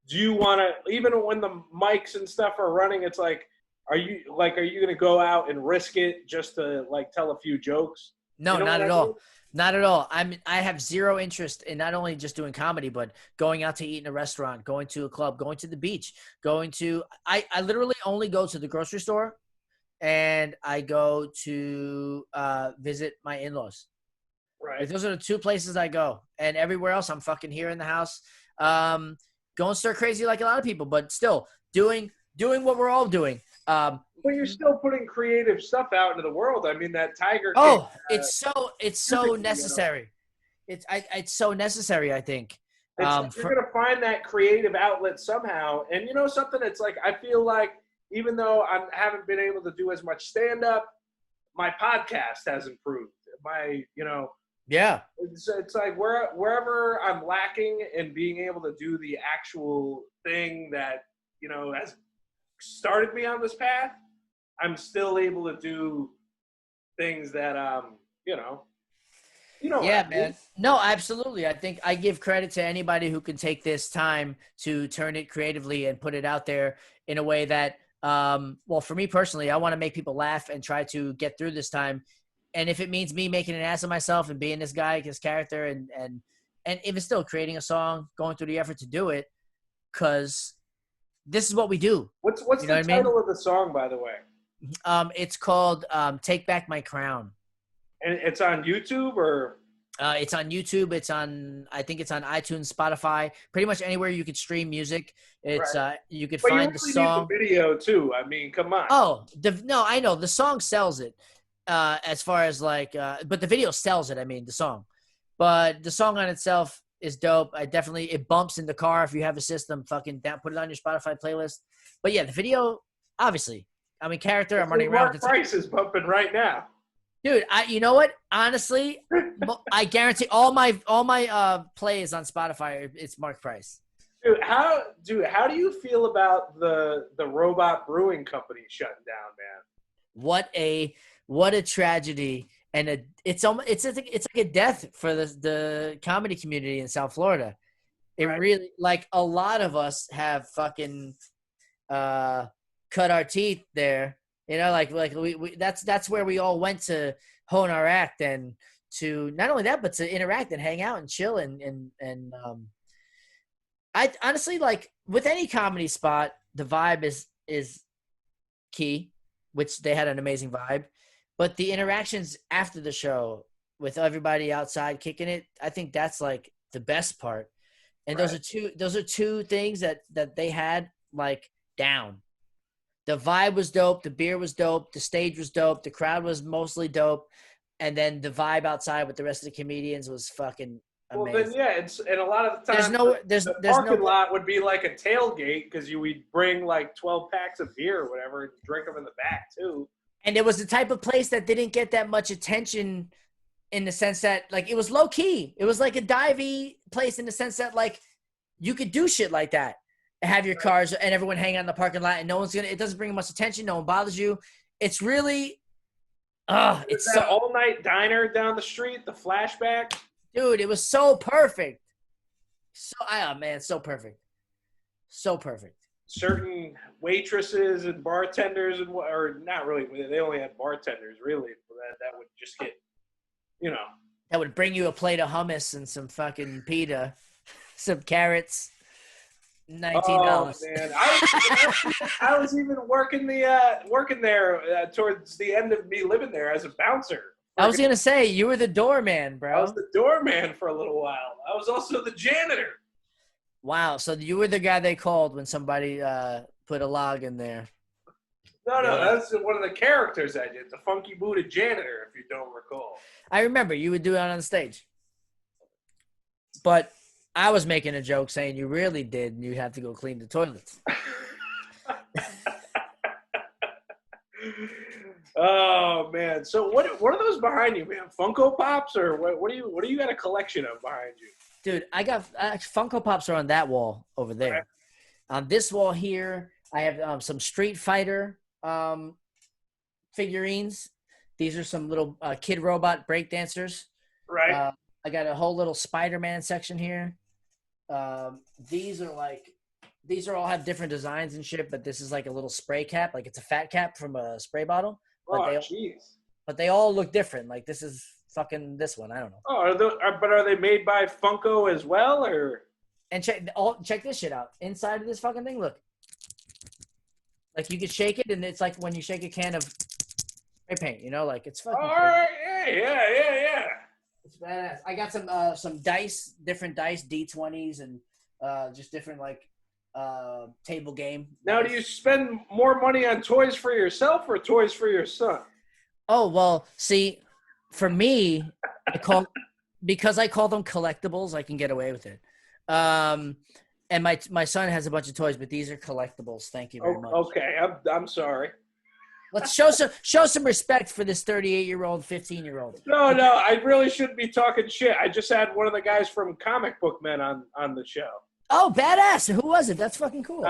do you want to, even when the mics and stuff are running, it's like, are you going to go out and risk it just to like tell a few jokes? No, you know, not at all. Not at all. I have zero interest in not only just doing comedy, but going out to eat in a restaurant, going to a club, going to the beach, I literally only go to the grocery store and I go to visit my in-laws. Right. Like, those are the two places I go. And everywhere else, I'm fucking here in the house. going stir crazy like a lot of people, but still doing what we're all doing. But you're still putting creative stuff out into the world. I mean, that Tiger King. Oh, it's so necessary. It's so necessary, I think. You're going to find that creative outlet somehow. And you know something? It's like, I feel like even though I haven't been able to do as much stand-up, my podcast has improved. Yeah. It's like wherever I'm lacking in being able to do the actual thing that, has started me on this path, I'm still able to do things that, Yeah, man. No, absolutely. I think I give credit to anybody who can take this time to turn it creatively and put it out there in a way that, well, for me personally, I want to make people laugh and try to get through this time. And if it means me making an ass of myself and being this guy, his character, and if it's still creating a song, going through the effort to do it, because this is what we do. What's the title of the song, by the way? It's called "Take Back My Crown." And it's on YouTube, or? It's on YouTube. I think it's on iTunes, Spotify, pretty much anywhere you could stream music. It's right. You could find the song. Need the video too. I mean, come on. Oh, no, I know the song sells it. As far as but the video sells it. I mean, the song, but the song on itself is dope. It bumps in the car if you have a system. Fucking put it on your Spotify playlist. But yeah, the video, obviously. I mean, character. I'm running around. Mark Price is bumping right now. Dude, you know what? Honestly, I guarantee all my plays on Spotify, it's Mark Price. Dude, how do you feel about the Robot Brewing Company shutting down, man? What a tragedy, and it's like a death for the comedy community in South Florida. It really, like, a lot of us have fucking cut our teeth there. We that's where we all went to hone our act and to not only that, but to interact and hang out and chill and I honestly, like, with any comedy spot, the vibe is key, which they had an amazing vibe, but the interactions after the show with everybody outside kicking it, I think that's like the best part. And those are two things that they had like down. The vibe was dope. The beer was dope. The stage was dope. The crowd was mostly dope. And then the vibe outside with the rest of the comedians was fucking amazing. Well, then, yeah, and a lot of the time, the parking lot would be like a tailgate because we'd bring like 12 packs of beer or whatever and drink them in the back too. And it was the type of place that didn't get that much attention in the sense that, like, it was low key. It was like a divey place in the sense that, like, you could do shit like that. Have your cars and everyone hang out in the parking lot and it doesn't bring much attention. No one bothers you. It's really, it's that all-night diner down the street, the Flashback. Dude, it was so perfect. Man, so perfect. So perfect. Certain waitresses and bartenders or not really, they only had bartenders really. That would just get, That would bring you a plate of hummus and some fucking pita, some carrots. $19. Oh, man. I was even working there towards the end of me living there as a bouncer. I was gonna say you were the doorman, bro. I was the doorman for a little while. I was also the janitor. Wow, so you were the guy they called when somebody put a log in there. No, that's one of the characters I did, the funky booted janitor, if you don't recall. I remember you would do it on stage, but I was making a joke saying you really did, and you had to go clean the toilets. Oh man! So what are those behind you, man? Funko Pops, or what do you got a collection of behind you? Dude, I got Funko Pops are on that wall over there. Right. On this wall here, I have some Street Fighter figurines. These are some little kid robot breakdancers. Right. I got a whole little Spider-Man section here. These are all have different designs and shit, but this is like a little spray cap, like it's a fat cap from a spray bottle. But they all look different. Like this is fucking this one. I don't know. Oh, but are they made by Funko as well, or? And check this shit out. Inside of this fucking thing, look. Like you could shake it, and it's like when you shake a can of spray paint. Like it's fucking. All right, yeah. It's badass. I got some dice, different dice, D20s, and just different like table game. Now, do you spend more money on toys for yourself or toys for your son? Oh well, see, for me, because I call them collectibles, I can get away with it. Um, and my son has a bunch of toys, but these are collectibles. Thank you very much. Okay, I'm sorry. Let's show some respect for this 38-year-old, 15-year-old. No, I really shouldn't be talking shit. I just had one of the guys from Comic Book Men on the show. Oh, badass! Who was it? That's fucking cool.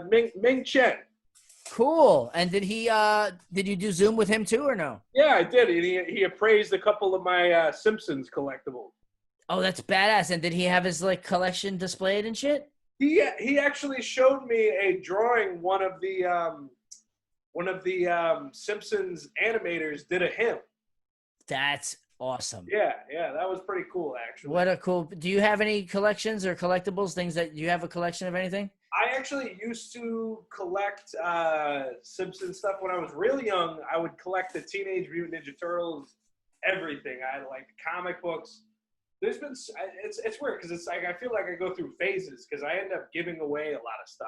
Ming Chen. Cool. And did you do Zoom with him too, or no? Yeah, I did. He appraised a couple of my Simpsons collectibles. Oh, that's badass. And did he have his like collection displayed and shit? He actually showed me a drawing one of the Simpsons animators did of him. That's awesome. Yeah, that was pretty cool actually. What a cool. Do you have any collections or collectibles, things that you have a collection of anything? I actually used to collect Simpsons stuff when I was really young. I would collect the Teenage Mutant Ninja Turtles, everything. I like comic books. There's been it's weird because it's like I feel like I go through phases because I end up giving away a lot of stuff.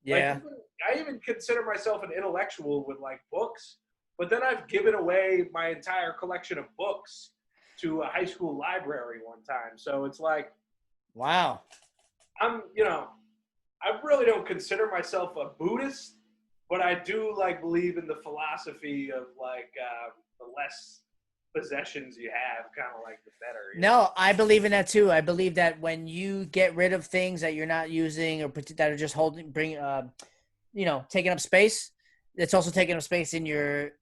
Yeah. Like, I even consider myself an intellectual with like books, but then I've given away my entire collection of books to a high school library one time. So it's like, wow. I really don't consider myself a Buddhist, but I do like believe in the philosophy of like the less possessions you have, kind of like the better. No, I believe in that too. I believe that when you get rid of things that you're not using or that are just taking up space, it's also taking up space in your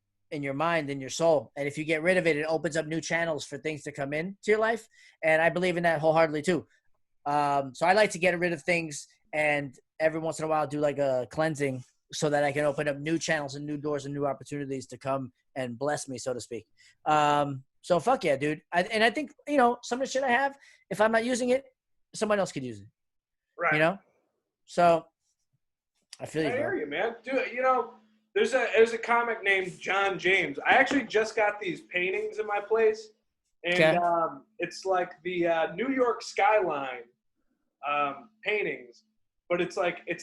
mind, in your soul. And if you get rid of it, it opens up new channels for things to come into your life. And I believe in that wholeheartedly too. So I like to get rid of things and every once in a while do like a cleansing so that I can open up new channels and new doors and new opportunities to come and bless me, so to speak. So fuck yeah, dude. I think, some of the shit I have, if I'm not using it, someone else could use it. Right. So I feel you, I hear bro. you, man. Dude, there's a comic named John James. I actually just got these paintings in my place. And Okay. It's like the New York skyline paintings. But it's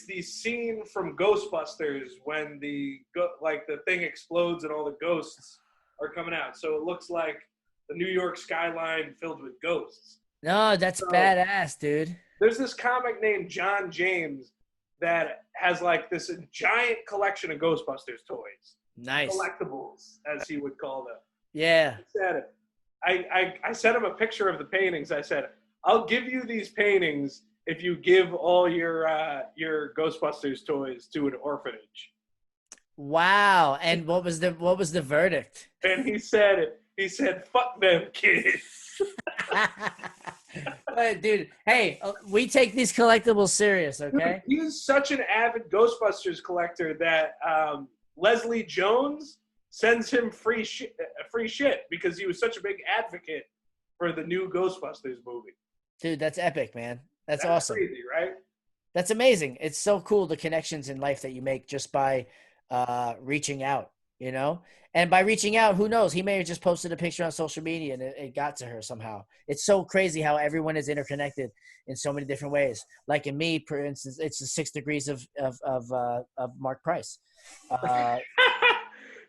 the scene from Ghostbusters when the thing explodes and all the ghosts are coming out. So it looks like the New York skyline filled with ghosts. No, that's badass, dude. There's this comic named John James that has like this giant collection of Ghostbusters toys. Nice. Collectibles, as he would call them. Yeah. I sent him a picture of the paintings. I said, I'll give you these paintings if you give all your Ghostbusters toys to an orphanage. Wow. And what was the verdict? And he said, fuck them kids. Dude, hey, we take these collectibles serious, okay? He's such an avid Ghostbusters collector that Leslie Jones sends him free shit because he was such a big advocate for the new Ghostbusters movie. Dude, that's epic, man. That's awesome. Crazy, right? That's amazing. It's so cool, the connections in life that you make just by reaching out, And by reaching out, who knows? He may have just posted a picture on social media and it got to her somehow. It's so crazy how everyone is interconnected in so many different ways. Like in me, for instance, it's the 6 degrees of Mark Price.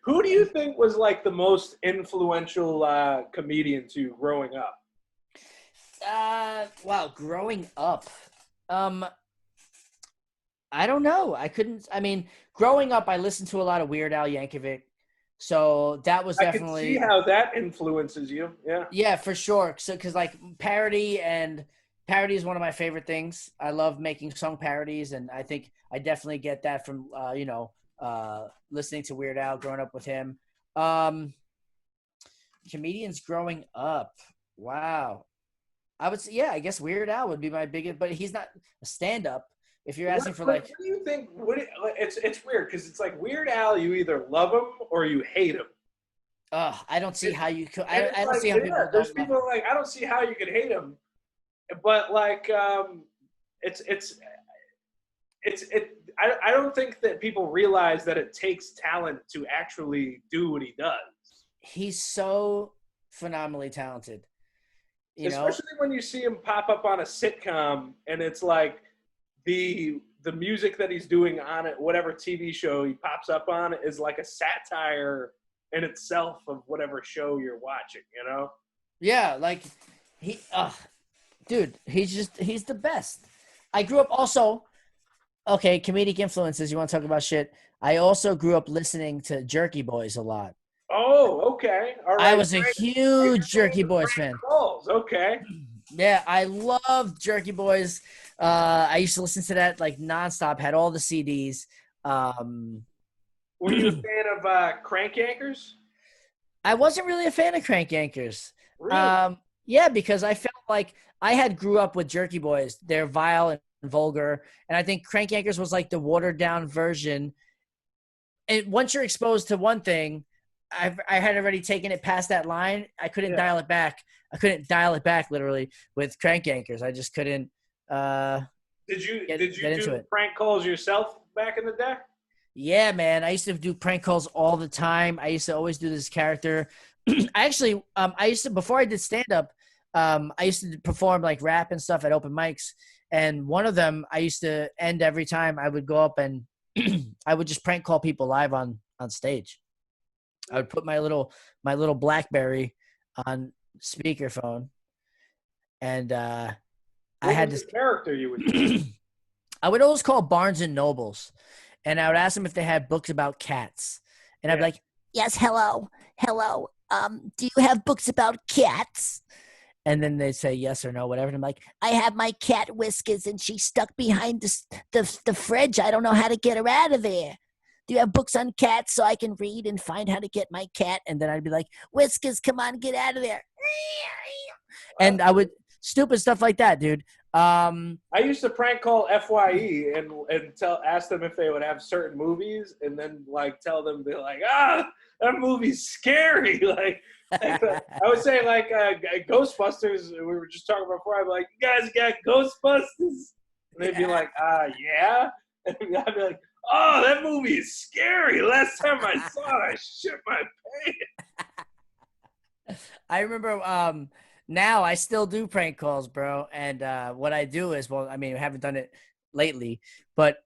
Who do you think was like the most influential comedian to you growing up? Wow, growing up. I don't know. Growing up, I listened to a lot of Weird Al Yankovic. So that was definitely. I can see how that influences you. Yeah. Yeah, for sure. So, because like parody is one of my favorite things. I love making song parodies, and I think I definitely get that from listening to Weird Al, growing up with him. Comedians growing up. Wow. I would say, yeah, I guess Weird Al would be my biggest, but he's not a stand-up. If you're asking for like, what do you think? It's weird because it's like Weird Al, you either love him or you hate him. I don't see how you could. I don't see how people. There's people like I don't see how you could hate him, but like I don't think that people realize that it takes talent to actually do what he does. He's so phenomenally talented. You know? Especially when you see him pop up on a sitcom and it's like the music that he's doing on it, whatever TV show he pops up on, is like a satire in itself of whatever show you're watching, you know? Yeah, like he, dude, he's the best. I grew up also. Okay, comedic influences. You want to talk about shit? I also grew up listening to Jerky Boys a lot. Oh, okay. All I right. was a huge Jerky Boys fan. Calls. Okay. Yeah, I loved Jerky Boys. I used to listen to that like nonstop. Had all the CDs. Were you a fan of Crank Anchors? I wasn't really a fan of Crank Anchors. Really? Yeah, because I felt like I had grew up with Jerky Boys. They're vile and vulgar, and I think Crank Anchors was like the watered down version. And once you're exposed to one thing, I had already taken it past that line. I couldn't dial it back. I couldn't dial it back literally with Crank Anchors. I just couldn't. Did you get do prank calls yourself back in the day? Yeah, man. I used to do prank calls all the time. I used to always do this character. I used to, before I did stand up, I used to perform like rap and stuff at open mics. And one of them, I used to end every time I would go up and I would just prank call people live on stage. I would put my little BlackBerry on speakerphone, and I had this character you would do. I would always call Barnes and Nobles, and I would ask them if they had books about cats, and I'd be like, "Yes, hello. Do you have books about cats?" And then they'd say yes or no, whatever. And I'm like, "I have my cat Whiskers, and she's stuck behind the fridge. I don't know how to get her out of there. Do you have books on cats so I can read and find how to get my cat?" And then I'd be like, "Whiskers, come on, get out of there." And I would stupid stuff like that, dude. I used to prank call FYE and ask them if they would have certain movies, and then like tell them they're like, that movie's scary. Like I would say like Ghostbusters. We were just talking about before. I'd be like, "You guys got Ghostbusters?" And they'd be like, yeah. And I'd be like, "Oh, that movie is scary. Last time I saw it, I shit my pants." I remember now I still do prank calls, bro. And what I do is, well, I mean, I haven't done it lately, but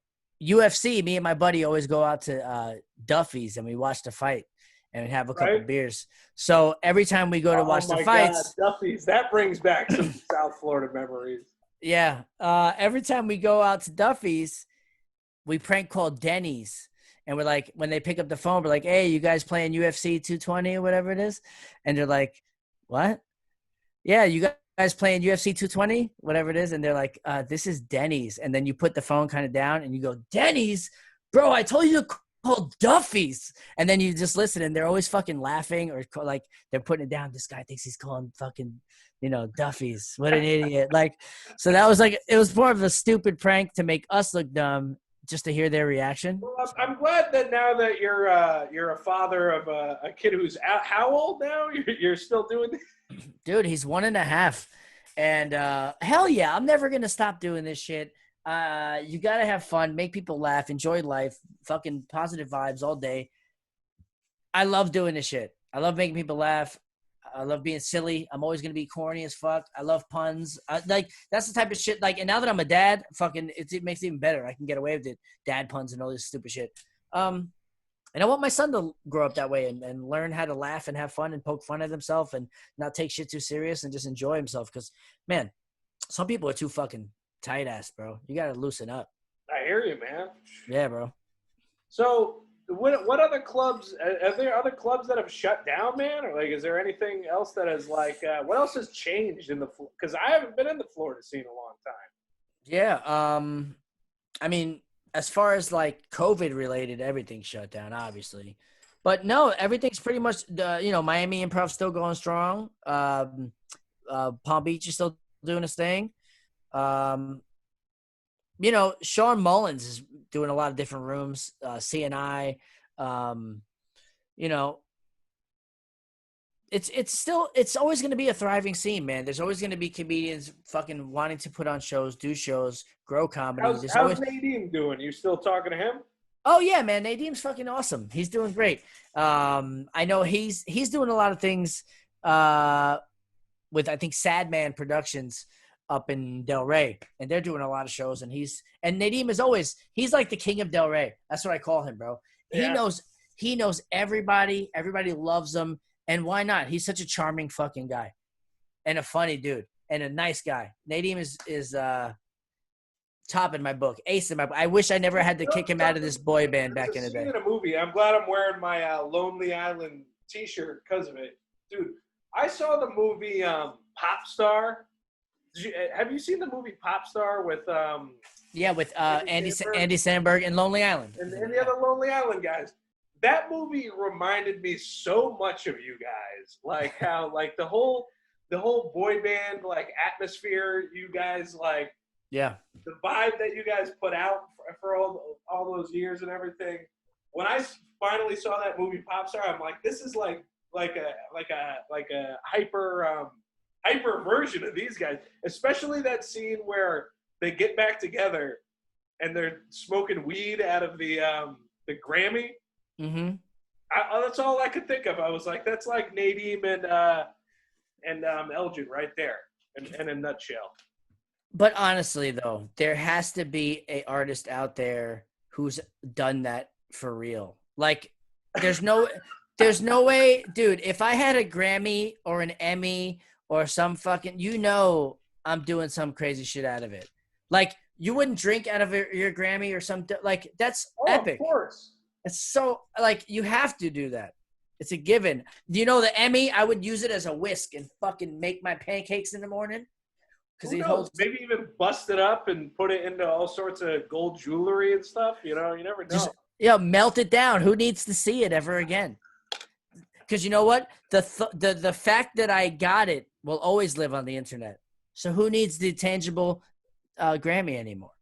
UFC, me and my buddy always go out to Duffy's and we watch the fight and we have a couple beers. So every time we go to watch the fights. God, Duffy's, that brings back some South Florida memories. Yeah. Every time we go out to Duffy's, we prank call Denny's. And we're like, when they pick up the phone, we're like, "Hey, you guys playing UFC 220 or whatever it is?" And they're like, "What?" "Yeah, you guys playing UFC 220, whatever it is?" And they're like, "This is Denny's." And then you put the phone kind of down and you go, "Denny's? Bro, I told you to call Duffy's." And then you just listen and they're always fucking laughing or like they're putting it down. This guy thinks he's calling fucking, Duffy's. What an idiot. Like, so that was like, it was more of a stupid prank to make us look dumb just to hear their reaction. Well, I'm glad that now that you're a father of a kid who's out, how old now? You're still doing this? Dude, he's 1.5. And hell yeah, I'm never going to stop doing this shit. You got to have fun, make people laugh, enjoy life, fucking positive vibes all day. I love doing this shit. I love making people laugh. I love being silly. I'm always going to be corny as fuck. I love puns. That's the type of shit. Like, and now that I'm a dad, fucking, it makes it even better. I can get away with it. Dad puns and all this stupid shit. And I want my son to grow up that way and learn how to laugh and have fun and poke fun at himself and not take shit too serious and just enjoy himself. Because, man, some people are too fucking tight ass, bro. You got to loosen up. I hear you, man. Yeah, bro. So what other clubs, are there other clubs that have shut down, man? Or like, is there anything else that is like, what else has changed because I haven't been in the Florida scene in a long time. Yeah. I mean, as far as like COVID related, everything shut down, obviously. But no, everything's pretty much, Miami Improv's still going strong. Palm Beach is still doing its thing. Sean Mullins is doing a lot of different rooms, CNI. It's always going to be a thriving scene, man. There's always going to be comedians fucking wanting to put on shows, do shows, grow comedy. How's Nadeem doing? You still talking to him? Oh yeah, man. Nadeem's fucking awesome. He's doing great. I know he's doing a lot of things. with I think Sadman Productions up in Del Rey, and they're doing a lot of shows. And Nadeem is always he's like the king of Del Rey. That's what I call him, bro. Yeah. He knows everybody. Everybody loves him, and why not? He's such a charming fucking guy, and a funny dude, and a nice guy. Nadeem is top in my book, ace in my book. I wish I never had to kick him out of this boy band back in the day. Speaking of movie, I'm glad I'm wearing my Lonely Island T-shirt because of it, dude. I saw the movie Pop Star. Have you seen the movie Pop Star with Yeah, with Andy Samberg and Lonely Island and the other Lonely Island guys? That movie reminded me so much of you guys, like how like the whole boy band like atmosphere. You guys like. Yeah. The vibe that you guys put out for all those years and everything. When I finally saw that movie Pop Star, I'm like, this is like a hyper version of these guys. Especially that scene where they get back together and they're smoking weed out of the Grammy. Mm-hmm. That's all I could think of. I was like, that's like Nadeem and Elgin right there, in a nutshell. But honestly, though, there has to be an artist out there who's done that for real. Like, there's no way, dude. If I had a Grammy or an Emmy or some fucking, I'm doing some crazy shit out of it. Like, you wouldn't drink out of your Grammy or some, like, that's epic. Of course. It's so, like, you have to do that. It's a given. Do you know the Emmy? I would use it as a whisk and fucking make my pancakes in the morning. Who knows? Maybe even bust it up and put it into all sorts of gold jewelry and stuff. You know, you never know. Melt it down. Who needs to see it ever again? Because you know what? The fact that I got it will always live on the internet. So who needs the tangible Grammy anymore?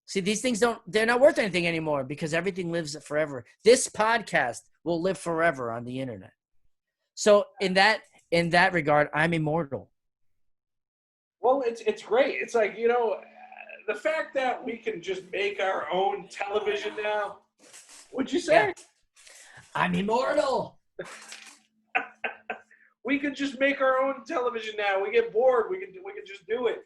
See, these things they're not worth anything anymore because everything lives forever. This podcast will live forever on the internet. So in that regard, I'm immortal. Well, it's great. It's like, the fact that we can just make our own television now. What'd you say? Yeah. I'm immortal. We can just make our own television now. We get bored. We can just do it.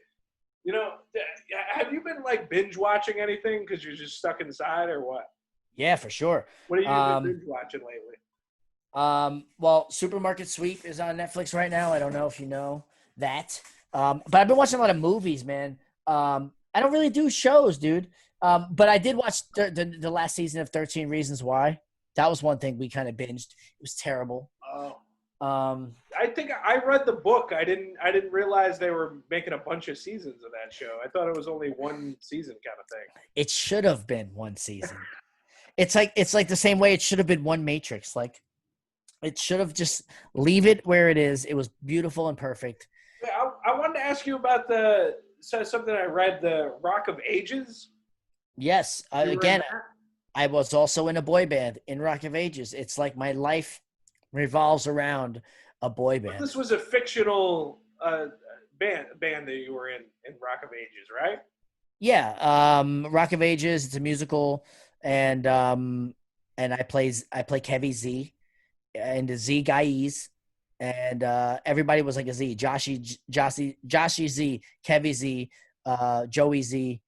Have you been like binge watching anything because you're just stuck inside or what? Yeah, for sure. What have you been binge watching lately? Well, Supermarket Sweep is on Netflix right now. I don't know if you know that. But I've been watching a lot of movies, man. I don't really do shows, dude. But I did watch the last season of 13 Reasons Why. That was one thing we kind of binged. It was terrible. Oh. I think I read the book. I didn't realize they were making a bunch of seasons of that show. I thought it was only one season kind of thing. It should have been one season. It's like the same way it should have been one Matrix. Like, it should have just leave it where it is. It was beautiful and perfect. I wanted to ask you about something I read, the Rock of Ages. Yes. Again, I was also in a boy band in Rock of Ages. It's like my life revolves around a boy band. But this was a fictional band that you were in Rock of Ages, right? Yeah. Rock of Ages. It's a musical, and I play Kevy Z and the Z guys. And everybody was like a Z. Joshy Z, Kevy Z, Joey Z,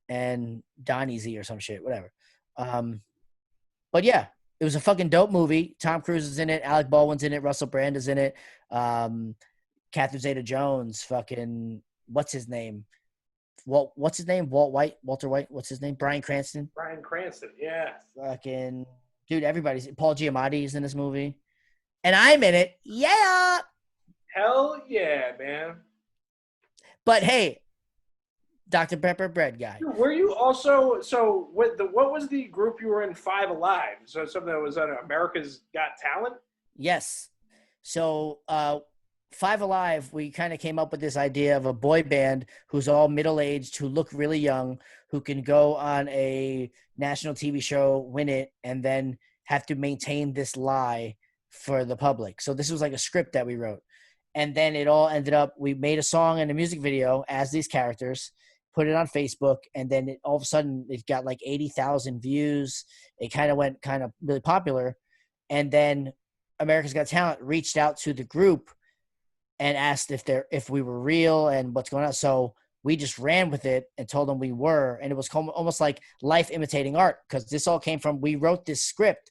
and Donnie Z or some shit, whatever. But yeah, it was a fucking dope movie. Tom Cruise is in it. Alec Baldwin's in it. Russell Brand is in it. Catherine Zeta-Jones. Fucking what's his name? What's his name? Walter White. What's his name? Bryan Cranston. Bryan Cranston. Yeah. Fucking dude. Everybody's. Paul Giamatti is in this movie. And I'm in it. Yeah. Hell yeah, man. But hey, Dr. Pepper bread guy. Were you also what was the group you were in, Five Alive? So something that was on America's Got Talent? Yes. So Five Alive, we kind of came up with this idea of a boy band who's all middle-aged, who look really young, who can go on a national TV show, win it, and then have to maintain this lie for the public. So this was like a script that we wrote. And then it all ended up, we made a song and a music video as these characters, put it on Facebook, and then all of a sudden it got like 80,000 views. It kind of went really popular. And then America's Got Talent reached out to the group and asked if we were real and what's going on. So we just ran with it and told them we were, and it was almost like life imitating art, because this all came from, we wrote this script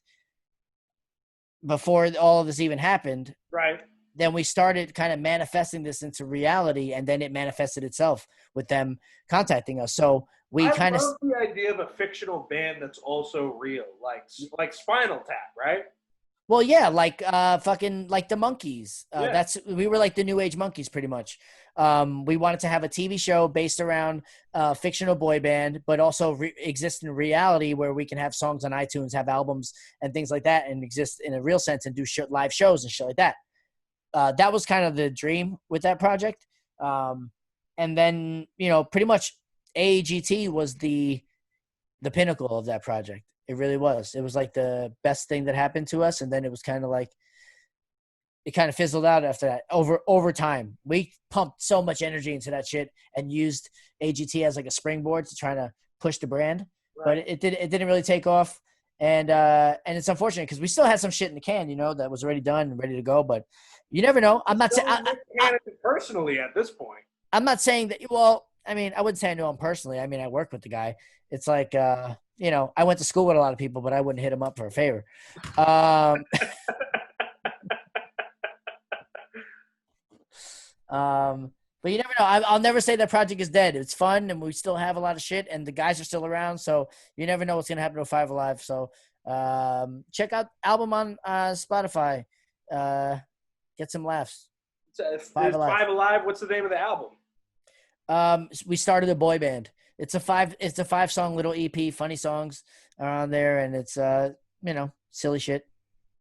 before all of this even happened. Right. Then we started kind of manifesting this into reality, and then it manifested itself with them contacting us. So we I kind of love the idea of a fictional band that's also real, like Spinal Tap, right? well, yeah, like fucking like the Monkees. Yeah. We were like the New Age Monkees, pretty much. We wanted to have a TV show based around fictional boy band, but also exist in reality, where we can have songs on iTunes, have albums and things like that, and exist in a real sense and do live shows and shit like that. That was kind of the dream with that project. And then, pretty much AAGT was the pinnacle of that project. It really was. It was like the best thing that happened to us. And then it was kind of like, it kind of fizzled out after that over time. We pumped so much energy into that shit and used AGT as like a springboard to try to push the brand, Right. but it didn't really take off. And it's unfortunate because we still had some shit in the can, that was already done and ready to go, but you never know. I'm not saying personally at this point. I'm not saying that. Well, I mean, I wouldn't say I knew him personally. I mean, I work with the guy. It's like, I went to school with a lot of people, but I wouldn't hit him up for a favor. But you never know. I'll never say that project is dead. It's fun, and we still have a lot of shit, and the guys are still around. So you never know what's gonna happen to Five Alive. So check out album on Spotify. Get some laughs. Five Alive. What's the name of the album? We started a boy band. It's a 5-song little EP. Funny songs are on there, and it's silly shit.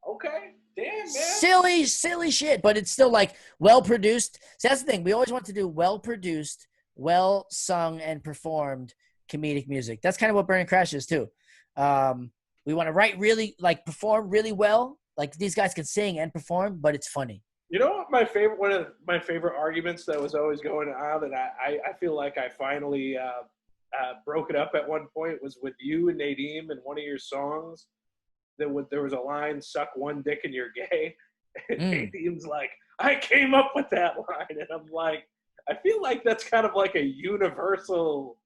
Okay. Damn, man. Silly shit, but it's still like well produced. So that's the thing. We always want to do well produced, well sung and performed comedic music. That's kind of what Burn and Crash is too. We want to write really, like, perform really well. Like, these guys can sing and perform, but it's funny. You know what one of my favorite arguments that was always going on, that I feel like I finally broke it up at one point, was with you and Nadeem in one of your songs. There was a line, "Suck one dick and you're gay." And Nadeem's like, "I came up with that line." And I'm like, I feel like that's kind of like a universal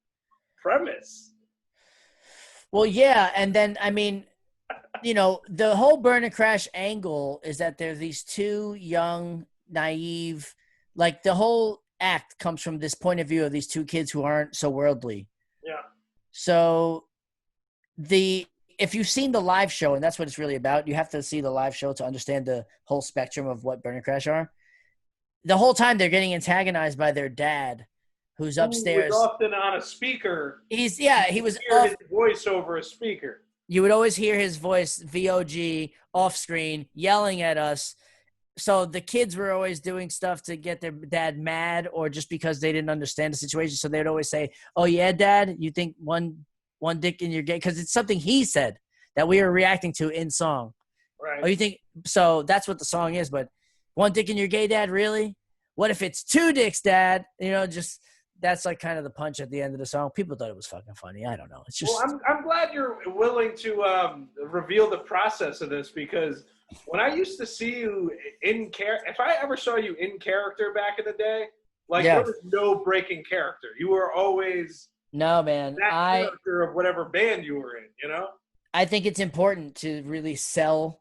premise. Well, yeah. And then, I mean, the whole Burn and Crash angle is that they're these two young, naive, like, the whole act comes from this point of view of these two kids who aren't so worldly. Yeah. So if you've seen the live show, and that's what it's really about, you have to see the live show to understand the whole spectrum of what Burn and Crash are. The whole time they're getting antagonized by their dad, who's upstairs. Who was often on a speaker. He was hear his voice over a speaker. You would always hear his voice, VOG, off screen, yelling at us. So the kids were always doing stuff to get their dad mad, or just because they didn't understand the situation. So they'd always say, "Oh yeah, Dad, you think one dick in your gay?" Because it's something he said that we were reacting to in song. Right. Oh, you think so? That's what the song is. But one dick in your gay, Dad? Really? What if it's two dicks, Dad? Just that's like kind of the punch at the end of the song. People thought it was fucking funny. I don't know. It's just. Well, I'm glad you're willing to reveal the process of this, because when I used to see you in character, if I ever saw you in character back in the day, like, there was no breaking character. You were always. No, man. That character of whatever band you were in, I think it's important to really sell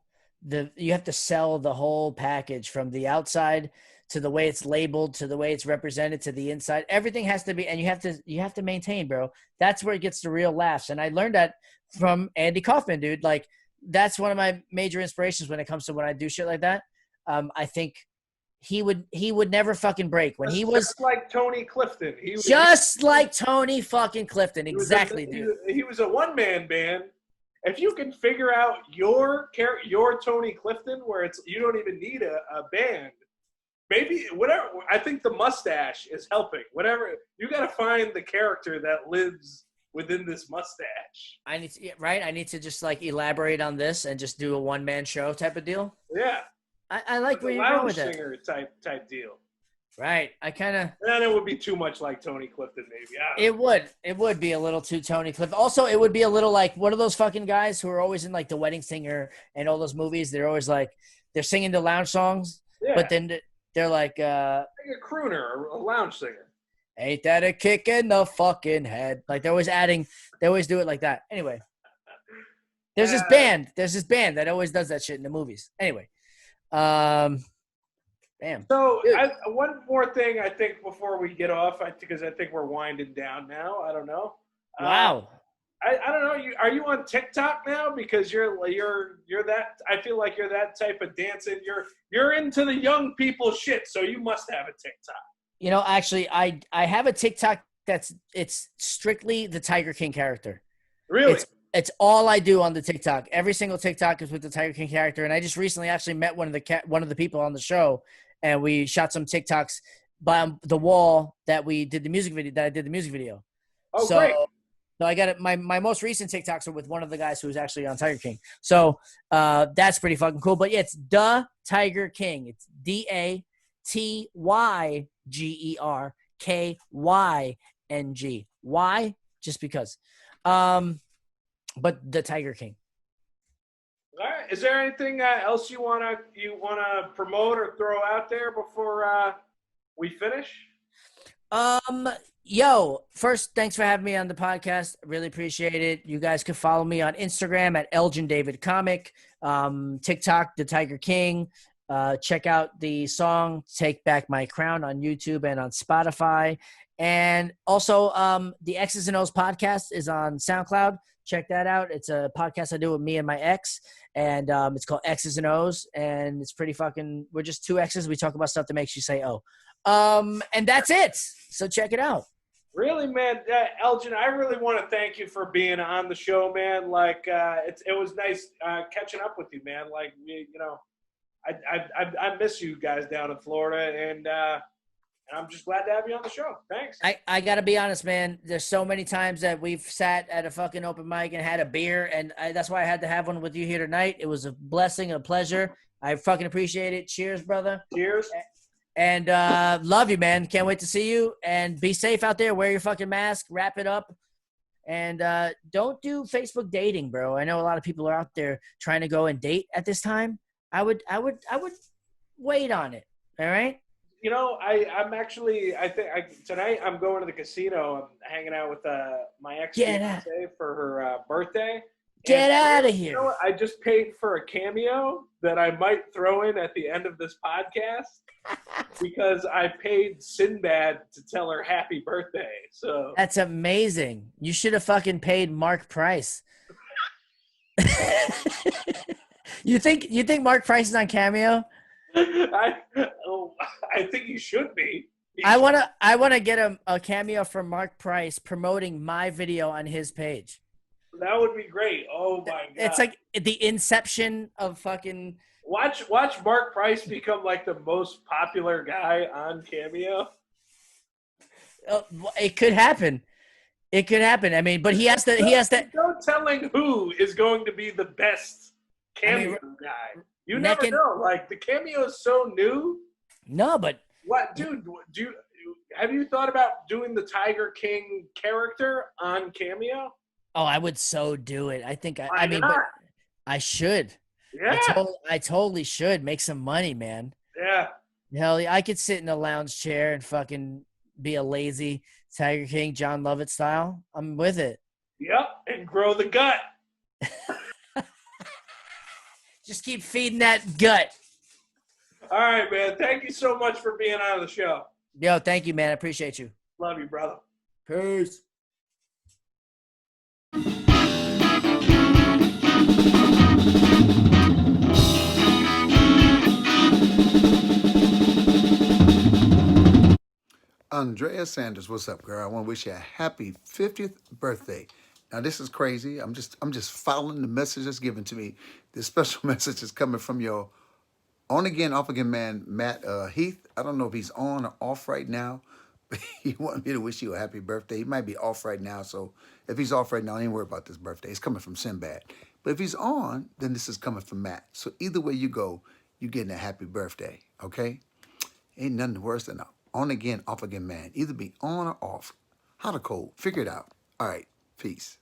you have to sell the whole package, from the outside to the way it's labeled, to the way it's represented, to the inside. Everything has to be, and you have to maintain, bro. That's where it gets the real laughs. And I learned that from Andy Kaufman, dude. Like, that's one of my major inspirations when it comes to when I do shit like that. I think he would never fucking break when he was just like Tony Clifton. Like Tony fucking Clifton. Exactly, dude. He was a one-man band. If you can figure out your Tony Clifton, where you don't even need a band, maybe whatever. I think the mustache is helping. Whatever, you got to find the character that lives within this mustache. I need to just like elaborate on this and just do a one-man show type of deal. Yeah. I like where you're going with that. Singer type deal. Right. I kind of. Then it would be too much like Tony Clifton, maybe. It would be a little too Tony Clifton. Also, it would be a little like, what are those fucking guys who are always in like The Wedding Singer and all those movies? They're always like, they're singing the lounge songs, but then they're like, Like a crooner or a lounge singer. ain't that a kick in the fucking head? Like they always do it like that. Anyway, there's this band that always does that shit in the movies. Anyway, damn. So one more thing I think before we get off, because I think we're winding down now. I don't know. Wow. I don't know. Are you on TikTok now? Because you're that. I feel like you're that type of dancing. You're into the young people shit. So you must have a TikTok. You know, actually, I have a TikTok it's strictly the Tiger King character. Really? It's all I do on the TikTok. Every single TikTok is with the Tiger King character, and I just recently actually met one of the people on the show, and we shot some TikToks by the wall that we did the music video. That I did the music video. Oh, great! So I got it. My most recent TikToks are with one of the guys who's actually on Tiger King. So that's pretty fucking cool. But yeah, it's the Tiger King. It's DATYGERKYNG. Why? Just because. But the Tiger King. All right. Is there anything else you wanna promote or throw out there before we finish? Yo, first, thanks for having me on the podcast. Really appreciate it. You guys can follow me on Instagram at Elgin David Comic, TikTok, The Tiger King. Check out the song Take Back My Crown on YouTube and on Spotify. And also, the X's and O's podcast is on SoundCloud. Check that out. It's a podcast I do with me and my ex, and it's called X's and O's, and it's pretty fucking – we're just two X's. We talk about stuff that makes you say, oh. And that's it. So check it out. Really, man, Elgin, I really want to thank you for being on the show, man. Like, it was nice catching up with you, man. Like, I miss you guys down in Florida, and I'm just glad to have you on the show. Thanks. I got to be honest, man. There's so many times that we've sat at a fucking open mic and had a beer, and that's why I had to have one with you here tonight. It was a blessing, a pleasure. I fucking appreciate it. Cheers, brother. Cheers. And love you, man. Can't wait to see you. And be safe out there. Wear your fucking mask. Wrap it up. And don't do Facebook dating, bro. I know a lot of people are out there trying to go and date at this time. I would wait on it. All right. You know, I'm actually. I think tonight I'm going to the casino. I'm hanging out with my ex for her birthday. Get out of here. You know what? I just paid for a cameo that I might throw in at the end of this podcast. Because I paid Sinbad to tell her happy birthday. So that's amazing. You should have fucking paid Mark Price. You think Mark Price is on Cameo? I think he should be. I wanna get a cameo from Mark Price promoting my video on his page. That would be great. Oh my god! It's like the inception of fucking. Watch Mark Price become like the most popular guy on Cameo. It could happen. It could happen. I mean, but he has to. No telling who is going to be the best Cameo guy. You never know. Like the Cameo is so new. No, but what, dude? Have you thought about doing the Tiger King character on Cameo? Oh, I would so do it. I think I mean, but I should. Yeah. I totally should make some money, man. Yeah. Hell, I could sit in a lounge chair and fucking be a lazy Tiger King, John Lovett style. I'm with it. Yep, and grow the gut. Just keep feeding that gut. All right, man. Thank you so much for being on the show. Yo, thank you, man. I appreciate you. Love you, brother. Peace. Andrea Sanders, what's up, girl? I want to wish you a happy 50th birthday. Now, this is crazy. I'm just following the message that's given to me. This special message is coming from your on-again, off-again man, Matt Heath. I don't know if he's on or off right now, but he wanted me to wish you a happy birthday. He might be off right now, so if he's off right now, I ain't worried about this birthday. It's coming from Sinbad. But if he's on, then this is coming from Matt. So either way you go, you're getting a happy birthday, okay? Ain't nothing worse than a on-again, off-again man. Either be on or off. Hot or cold. Figure it out. All right. Peace.